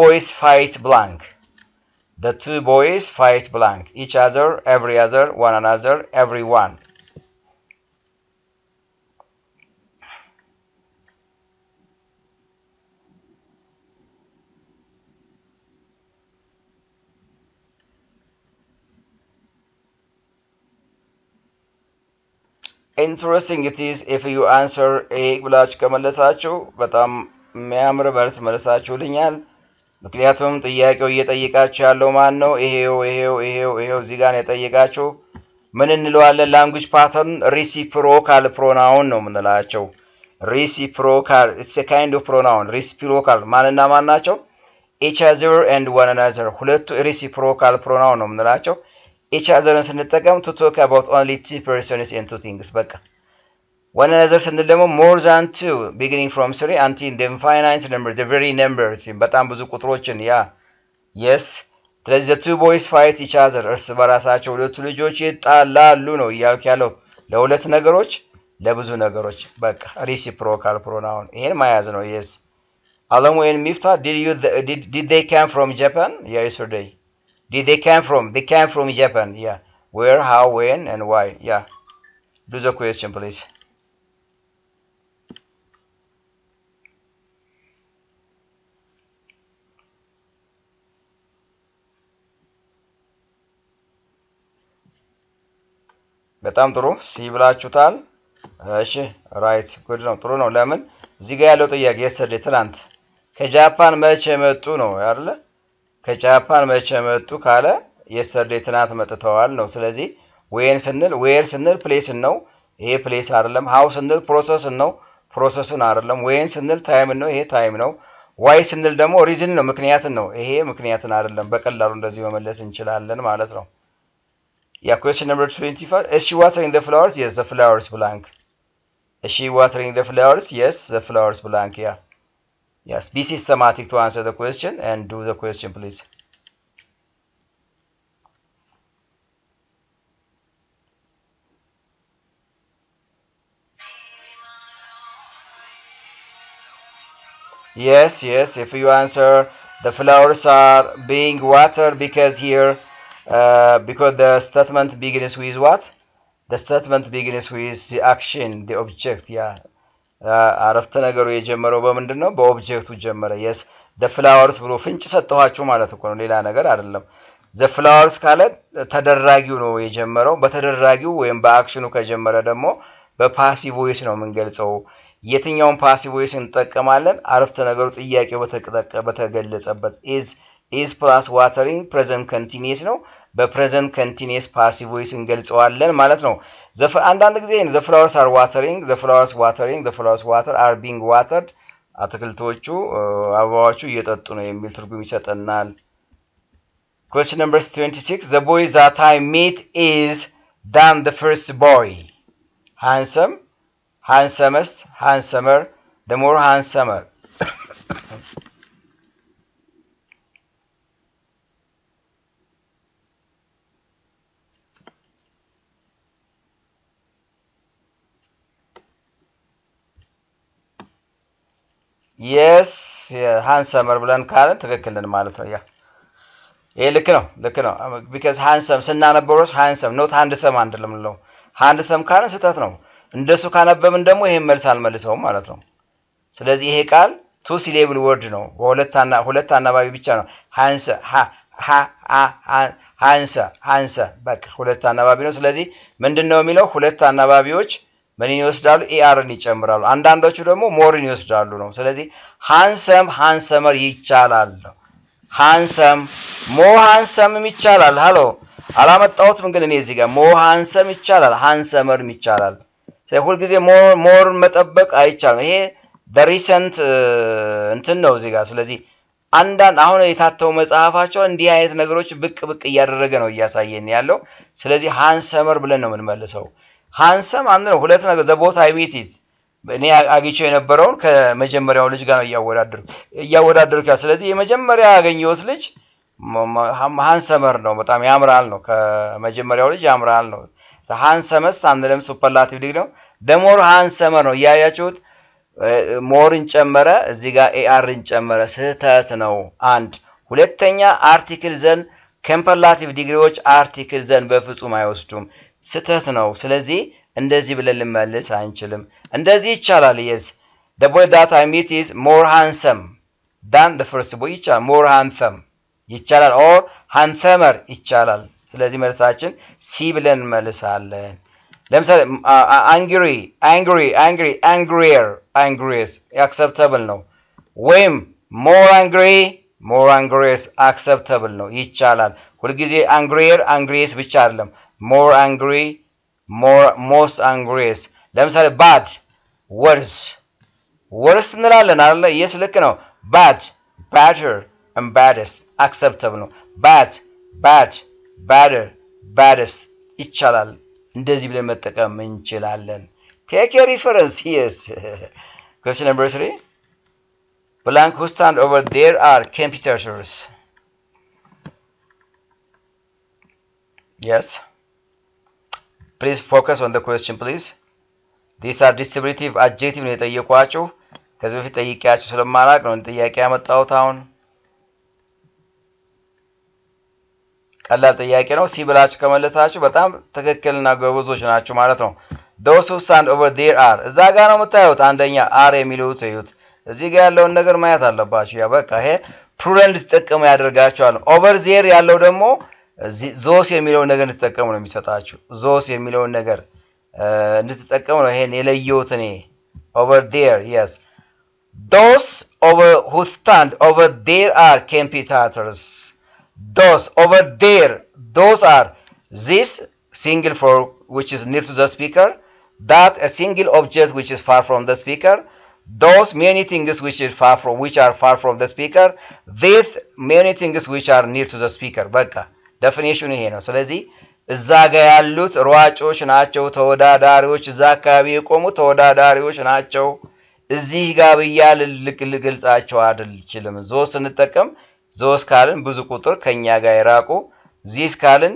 boys fight blank each other every other one another everyone interesting it is if you answer a ብላችሁ ከመለሳችሁ በጣም የሚያምር መልስ መልሳችሁልኛል። ምክንያቱም ጥያቄው እየጠየቃችሁ ያለው ማን ነው? ይሄው እዚህ ጋር ነው የጠየቃችሁ። ምን እንለዋለን? ላንጉጅ ፓተርን ሪሲፕሮካል ፕሮናውን ነው የምንላቸው። ሪሲፕሮካል it's a kind of pronoun ሪሲፕሮካል ማንና ማን ናቸው? each other and one another ሁለቱ ሪሲፕሮካል ፕሮናውን ነው የምንላቸው። each other ስንጠቀም to talk about only two persons and two things በቃ one another ስንል ደግሞ more than two beginning from 3 until the infinite numbers the very numbers በጣም ብዙ ቁጥሮችን ያ yes ስለዚህ the two boys fight each other እርስ በራሳቸው ሁለቱ ልጆች ይጣላሉ ነው እያልኩ ያለው። ለሁለት ነገሮች ለብዙ ነገሮች በቃ reciprocal pronoun ይሄን መያዝ ነው። yes አለሙ and Mifta did they come from Japan? Yeah, yesterday. They came from Japan. Yeah. Where, how, when, and why? Yeah. Do the question, please. በጣም ጥሩ ሲ ብላችሁታል እሺ ራይት ጉድ ነው ጥሩ ነው ለምን እዚህ ጋር ያለው ጥያቄ yesterday ትናንት ከጃፓን መቼ መጡ ነው አይደለ ከጃፓን መቼ መጡ ካለ yesterday ትናንት መጥተዋል ነው ስለዚህ when ስንል where ስንል place ነው ይሄ place አይደለም how ስንል process ነው ፕሮሰስን አይደለም when ስንል time ነው ይሄ time ነው why ስንል ደግሞ reason ነው ምክንያትን ነው ይሄ ምክንያትን አይደለም በቀላሉ እንደዚህ መመለስ እንችላለን ማለት ነው Yeah, question number 25. Is she watering the flowers? Yes, the flowers blank. Is she watering the flowers? Yes, the flowers blank, yeah. Yes, be systematic to answer the question and do the question, please. Yes, if you answer, the flowers are being watered because here, because the statement begins with what? The statement begins with the action, the object, yeah. አረፍተ ነገሩ የጀመረው በምንድነው በኦብጀክቱ ጀመረ yes the flowers ብሎ ፍንጭ ሰጠኋችሁ ማለት እኮ ነው ሌላ ነገር አይደለም the flowers ካለ ተደራጊው ነው የጀመረው በተደራጊው ወይም በአክሽኑ ከጀመረ ደግሞ በፓሲቭ ቮይስ ነው የምንገልጸው የትኛውን ፓሲቭ ቮይስ እንጠቀማለን አረፍተ ነገሩ ጥያቄው በተገለጸበት is plus watering present continuous ነው በpresent continuous passive voice እንገልጸዋለን ማለት ነው አንዳንድ ጊዜ the flowers are watering the flowers water are being watered አትክልቶቹ አበባዎቹ እየጠጡ ነው የሚል ትርጉም ይሰጠናል question number 26 the boy that I meet is than the first boy handsome handsomest handsomer the more handsomer yes handsomer ብለን ካለ ትክክልን ማለት ነው ያ ይሄ ልክ ነው because handsome ስናነበውስ handsome not handsome አንደለም ነው handsome ካለ ስህተት ነው እንደሱ ካነበብን ደግሞ ይሄን መልስ አልመልሰውም ማለት ነው ስለዚህ ይሄ ቃል two syllable word ነው ሁለት አናባቢ ብቻ ነው handsome በቃ ሁለት አናባቢ ነው ስለዚህ ምንድነው የሚለው ሁለት አናባቢዎች ምን ይወስዳሉ ኤአርን ይጨምራሉ አንዳንዶቹ ደግሞ ሞርን ይወስዳሉ ነው ስለዚህ handsome handsomer ይቻላል handsome more handsome ይቻላል ሃሎ አላመጣሁትም ግን እኔ እዚህ ጋር more handsome ይቻላል handsomer ይቻላል ስለዚህ ሁሉ ጊዜ more መጠበቅ አይቻልም ይሄ the recent እንትን ነው እዚህ ጋር ስለዚህ አንዳንድ አሁን የታተው መጽሐፋቸው እንዲህ አይነት ነገሮች ብቅ እያደረገ ነው እያሳየን ያለው ስለዚህ handsomer ብለን ነው የምንመልሰው handsome አንድ ነው ሁለት ነገር the both I meet it እኔ አግኝቼው የነበረውን ከመጀመሪያው ልጅ ጋር እያወዳደርኩ ስለዚህ የመጀመሪያ ያገኘሁት ልጅ handsomer ነው በጣም ያምራል ነው ከመጀመሪያው ልጅ ያምራል ነው handsomest አንደለም ሱፐርላቲቭ ዲግሪ ነው the more handsomer ነው ያያችሁት ሞርን ጨመረ እዚህ ጋር ኤአርን ጨመረ ስህተት ነው አንድ ሁለተኛ አርቲክል ዘን ኮምፐላቲቭ ዲግሪዎች አርቲክል ዘን በፍጹም አይወስዱም ስህተት ነው ስለዚህ እንደዚህ ብለን ልመልስ አንችልም እንደዚህ ይቻላል yes the boy that I meet is more handsome than the first boy ይቻላል more handsome ይቻላል or handsomer ይቻላል ስለዚህ መልሳችን ሲ ብለን እንመልሳለን ለምሳሌ angrier acceptable ነው ወይም more angrier acceptable ነው ይቻላል ሁሉ ጊዜ angrier ብቻ አይደለም more angry most angrier ለምሳሌ bad worse እንላለን አይደል yes ልክ ነው bad better and baddest acceptable ነው better baddest ይቻላል እንደዚህ ብለን መጠቀም እንችላለን take a reference yes question number 3 blank who stand over there are competitors yes please focus on the question please these are distributive adjective ነው የጠየኳችሁ ከዚህ በፊት ጠይቄያችሁ ስለማላቅ ነው ጥያቄ ያመጣሁት አሁን ቀላል ጥያቄ ነው ሲብላችሁ ከመለሳችሁ በጣም ትክክልና ጎበዞች ናችሁ ማለት ነው those who stand over there are እዛ ጋር ነው የምታዩት አንደኛ are የሚለው ተዩት እዚህ ጋር ያለውን ነገር ማየት አለባችሁ ያ በቃ ይሄ ፕሉራል እንድትጠቀሙ ያደርጋችኋል over there ያለው ደግሞ ዞስ የሚለውን ነገር እንድትጠቀሙ ነው የሚሰጣችሁ። ዞስ የሚለውን ነገር እንድትጠቀሙ ነው። ይሄን የለየሁት እኔ over there. Yes, those over who stand over there are competitors. Those over there, those are this single for which is near to the speaker, that a single object which is far from the speaker, those many things which are far from the speaker, these many things which are near to the speaker. በቃ ዴፊኒሽኑ ይሄ ነው። ስለዚህ እዛ ጋር ያሉት ሯጮች ናቸው፣ ተወዳዳሪዎች፣ እዛ አካባቢ የቆሙ ተወዳዳሪዎች ናቸው። እዚህ ጋር ብያል ልገልጻቸው አይደልችልም። ዞስ እንጠቀም። ዞስ ካልን ብዙ ቁጥር ከኛ ጋር የራቁ፣ ዚስ ካልን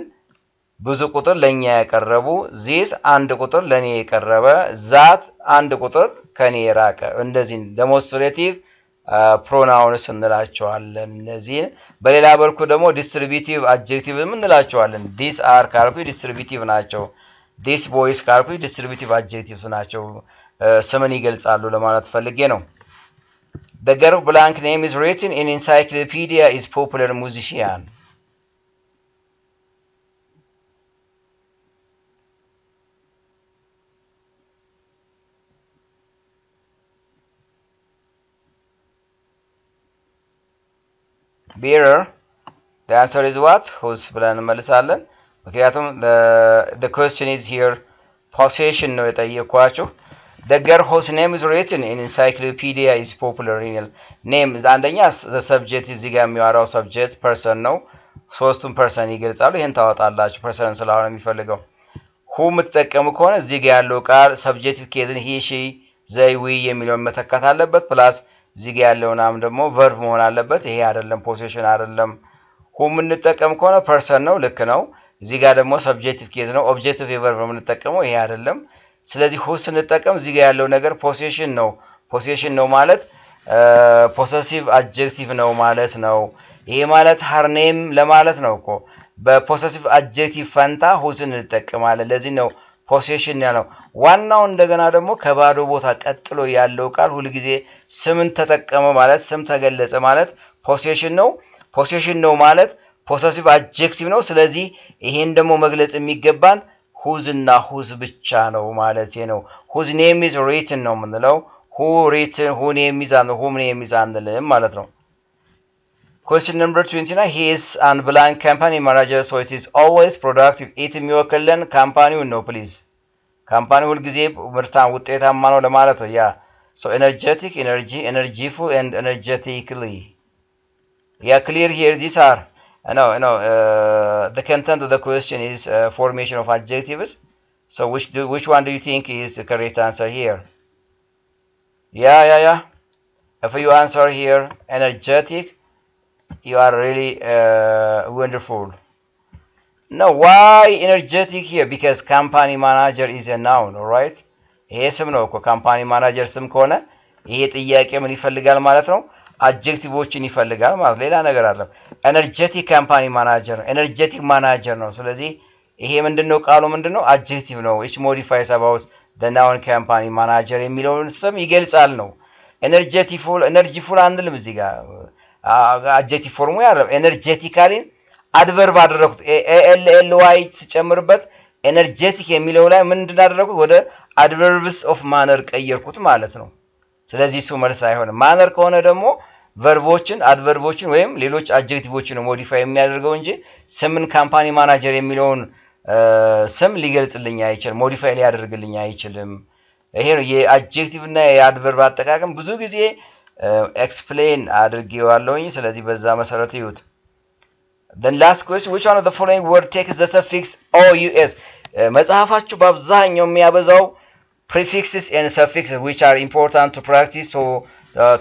ብዙ ቁጥር ለኛ ያቀረቡ፣ ዚስ አንድ ቁጥር ለኔ የቀረበ፣ ዛት አንድ ቁጥር ከኔ የራቀ። እንደዚህ ዴሞንስትሬቲቭ ፕሮናውንስ እንላቸዋለን። እነዚህ በሌላ በልኩ ደግሞ ዲስትሪቢዩቲቭ አድጀክቲቭ እንላቸዋለን። ዲስ አር ካልኩ ዲስትሪቢዩቲቭ ናቸው። ዲስ ቦይስ ካልኩ ዲስትሪቢዩቲቭ አድጀክቲቭስ ናቸው። ስምን ይገልጻሉ ለማለት ፈልጌ ነው። The girl blank name is written in encyclopedia is popular musician. Bearer. The answer is what? Whose ብለን እንመልሳለን። ምክንያቱም the question is here possession ነው የጠየኳችሁ። The girl whose name is written in encyclopedia is popular in name አንደኛ the subject እዚህ ጋር የሚያወራው subject person ነው። ሶስቱም person ይገልጻሉ። ይሄን ታወጣላችሁ person ስለሆነ የሚፈልገው። who የምትጠቀሙ ከሆነ እዚህ ጋር ያለው ቃል subjective case he she they we የሚለውን መተካት አለበት ፕላስ እዚህ ጋር ያለው ናም ደግሞ verb መሆን አለበት። ይሄ አይደለም possession አይደለም። who የምንጠቀም ከሆነ person ነው ልክ ነው። እዚህ ጋር ደግሞ subjective case ነው objective verb ነው የምንጠቀመው ይሄ አይደለም። ስለዚህ who ስንጠቀም እዚህ ጋር ያለው ነገር possession ነው። possession ነው ማለት possessive adjective ነው ማለት ነው። ይሄ ማለት her name ለማለት ነው እኮ በpossessive adjective ፈንታ who ስንጠቀማለን። ለዚህ ነው possession ያለው። ዋናው እንደገና ደግሞ ከባዶ ቦታ ቀጥሎ ያለው ቃል ሁሉ ጊዜ ስምን ተጠቀመ ማለት ስም ተገለጸ ማለት possession ነው። possession ነው ማለት possessive adjective ነው። ስለዚህ ይሄን ደግሞ መግለጽ የሚገባን whose እና whose ብቻ ነው ማለት ነው። whose name is written ነው የምንለው። who written who name is and whom name is አንልም ማለት ነው። question number 29 he is an blank company manager so it is always productive. it የሚወክለን ካምፓኒውን ነው ፕሊዝ። ካምፓኒ ሁሉ ጊዜ ምርታማ ውጤታማ ነው ለማለት ነው። ያ so energetic energy energyful and energetically. yeah clear here these are the content of the question is formation of adjectives. So which one do you think is the correct answer here? Yeah. If you answer here energetic, you are really wonderful. No, why energetic here? Because company manager is a noun, all right? ይሄ ስም ነው እኮ ካምፓኒ ማናጀር ስም ከሆነ ይሄ ጥያቄ ምን ይፈልጋል ማለት ነው? አድጀክቲቮችን ይፈልጋል ማለት ሌላ ነገር አይደለም። ኤነርጄቲክ ካምፓኒ ማናጀር ነው። ኤነርጄቲክ ማናጀር ነው። ስለዚህ ይሄ ምንድነው ቃሉ ምንድነው? አድጀክቲቭ ነው። which modifies about the noun company manager የሚለውን ስም ይገልጻል ነው። ኤነርጂፉል አንልም እዚህ ጋር አድጀክቲቭ ፎርሙ ያለው ኤነርጄቲካሊ አድቨርብ አደረኩት ኤልኤልዋይ ሲጨምርበት ኤነርጄቲክ የሚለው ላይ ምን እንዳደረኩት ወደ adverbs of manner ቀየርኩት ማለት ነው። ስለዚህ እሱ መልስ አይሆንም። ማነር ከሆነ ደግሞ ቨርቦችን አድቨርቦችን ወይም ሌሎች አድጀክቲቮችን ሞዲፋይ የሚያደርገው እንጂ ስምን ካምፓኒ ማናጀር የሚለውን ስም ሊገልጽልኝ አይችልም፣ ሞዲፋይ ሊያደርግልኝ አይችልም። ይሄ ነው የአድጀክቲቭ እና የአድቨርብ አጠቃቀም ብዙ ጊዜ ኤክስፕሌን አድርጌዋለሁኝ። ስለዚህ በዛ መሰረት ይዩት። the last question which one of the following word takes the suffix ous? መጽሐፋችሁ በአብዛኛው የሚያበዛው prefixes and suffixes which are important to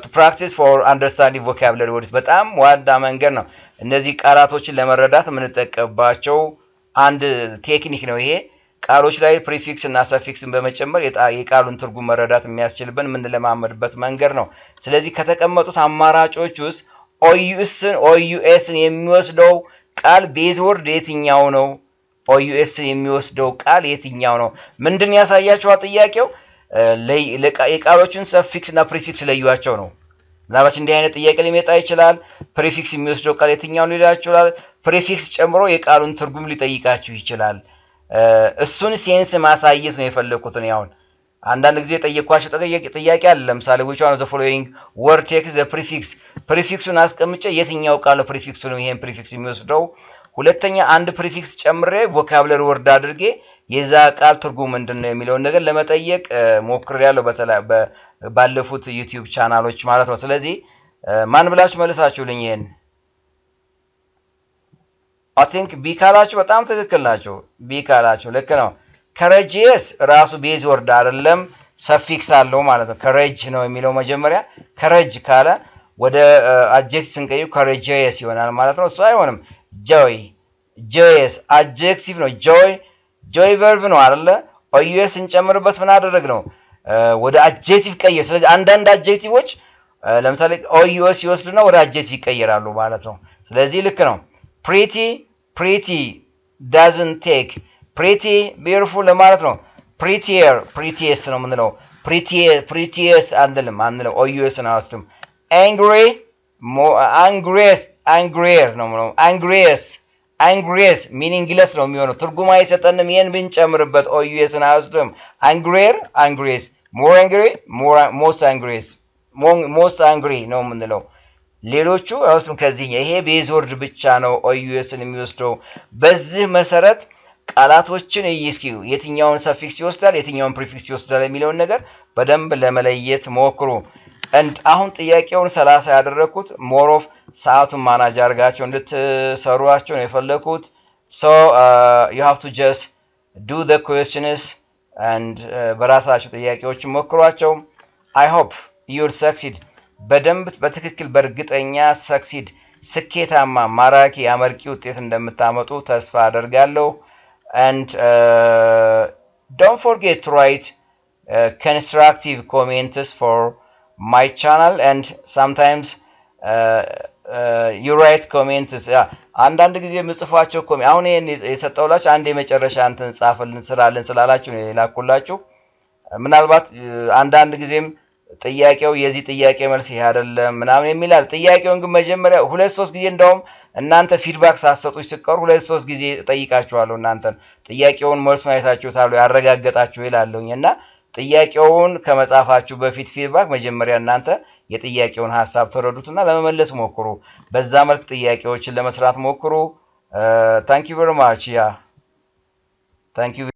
practice for understanding vocabulary words. በጣም ዋዳ መንገድ ነው። እነዚህ ቃላቶችን ለመረዳት የምንጠቀምባቸው አንድ ቴክኒክ ነው። ይሄ ቃሎች ላይ prefix እና suffixን በመጨመር የቃሉን ትርጉም መረዳት የሚያስችልብን የምንለማመድበት መንገድ ነው። ስለዚህ ከተቀመጡት አማራጮች ውስጥ ousን የሚወስደው ቃል ቤዝ ወርድ የትኛው ነው? ousን የሚወስደው ቃል የትኛው ነው? ምንድን ያሳያችኋል ጥያቄው? የቃሎችን ሰፊክስ እና ፕሪፊክስ ለዩዋቸው ነው። ምናልባት እንዲህ አይነት ጥያቄ ሊመጣ ይችላል። ፕሪፊክስ የሚወስደው ቃል የትኛው ነው ይላችኋል። ፕሪፊክስ ጨምሮ የቃሉን ትርጉም ሊጠይቃችሁ ይችላል። እሱን ሴንስ ማሳየት ነው የፈለኩት ነው። አሁን አንዳንድ ጊዜ ጠየኳችሁ ጥያቄ አለ። ለምሳሌ which one of the following word takes the prefix ፕሪፊክሱን አስቀምጬ የትኛው ቃል ፕሪፊክሱ ነው ይሄን ፕሪፊክስ የሚወስደው? ሁለተኛ አንድ ፕሪፊክስ ጨምሬ ቮካብለሪ ወርድ አድርጌ የዛ ቃል ትርጉም ምንድነው የሚለውን ነገር ለመጠየቅ ሞክሬያለሁ ባለፉት ዩቲዩብ ቻናሎች ማለት ነው። ስለዚህ ማን ብላችሁ መልሳችሁልኝ ይሄን? I think ቢ ካላችሁ በጣም ትክክል ናችሁ። ቢ ካላችሁ ልክ ነው። courageous ራሱ ቤዝ ወርድ አይደለም ሰፊክስ አለው ማለት ነው። courage ነው የሚለው መጀመሪያ courage ካለ ወደ አድጀክቲቭ ስንቀይሩ courageous ይሆናል ማለት ነው። እሱ አይሆንም። joy joyous አድጀክቲቭ ነው። joy verb ነው አይደለ? ኦዩኤስ እንጨምርበት ምን አደረግ ነው? ወደ አድጀክቲቭ ቀየር። ስለዚህ አንዳንድ አድጀክቲቮች ለምሳሌ ኦዩኤስ ይወስዱና ወደ አድጀክቲቭ ይቀየራሉ ማለት ነው። ስለዚህ ልክ ነው። pretty doesn't take pretty beautiful ለማለት ነው። prettiest ነው የምንለው። prettiest አንልም ኦዩኤስ ነው አውስተም። angrier ነው የምንለው። angrier meaningless ነው የሚሆነው። ትርጉም አይሰጠንም ይሄን ብንጨምርበት ኦዩኤስን አውስተም። angrier more angry most angry ነው የምንለው። ሌሎቹ አውስተም ከዚህ ይሄ ቤዝ ወርድ ብቻ ነው ኦዩኤስን የሚወስደው። በዚህ መሰረት ቃላቶችን እስኪ የትኛውን ሰፊክስ ይወስዳል የትኛውን ፕሪፊክስ ይወስዳል የሚለውን ነገር በደንብ ለመለየት ሞክሩ። አሁን ጥያቄውን 30 ያደረኩት ሞር ኦፍ ሰዓቱን ማናጅ አድርጋችሁ እንድትሰሩአቸው ነው የፈለኩት። so you have to just do the questions and በራሳችሁ ጥያቄዎችን ሞክሯቸው። I hope you'll succeed በደንብ በትክክል በእርግጠኛ succeed ስኬታማ ማራኪ አመርቂ ውጤት እንደምታመጡ ተስፋ አደርጋለሁ። and don't forget to write constructive comments for my channel and sometimes you write comments አንዳንድ ጊዜ የምጽፏቸው አሁን የሰጠውላችሁ አንድ የመጨረሻ እንትን ጻፈልን ስላላችሁ ነው የላኩላችሁ። ምናልባት አንዳንድ ጊዜም ጥያቄው የዚህ ጥያቄ መልስ ይሄ አይደለም ምናምን የሚላል። ጥያቄውን ግን መጀመሪያ 2-3 ጊዜ እንደውም እናንተ ፊድባክ ሳትሰጡኝ ሲቀሩ 2-3 ጊዜ ጠይቃችኋለሁ። እናንተን ጥያቄውን መልሱን አይታችሁታል ያረጋገጣችሁ ይላልውኝና ጥያቄውን ከመጻፋችሁ በፊት ፊድባክ መጀመሪያ እናንተ የጥያቄውን ሐሳብ ተረዱትና ለመመለስ ሞክሩ። በዛ መልኩ ጥያቄዎችን ለመስራት ሞክሩ። thank you very much thank you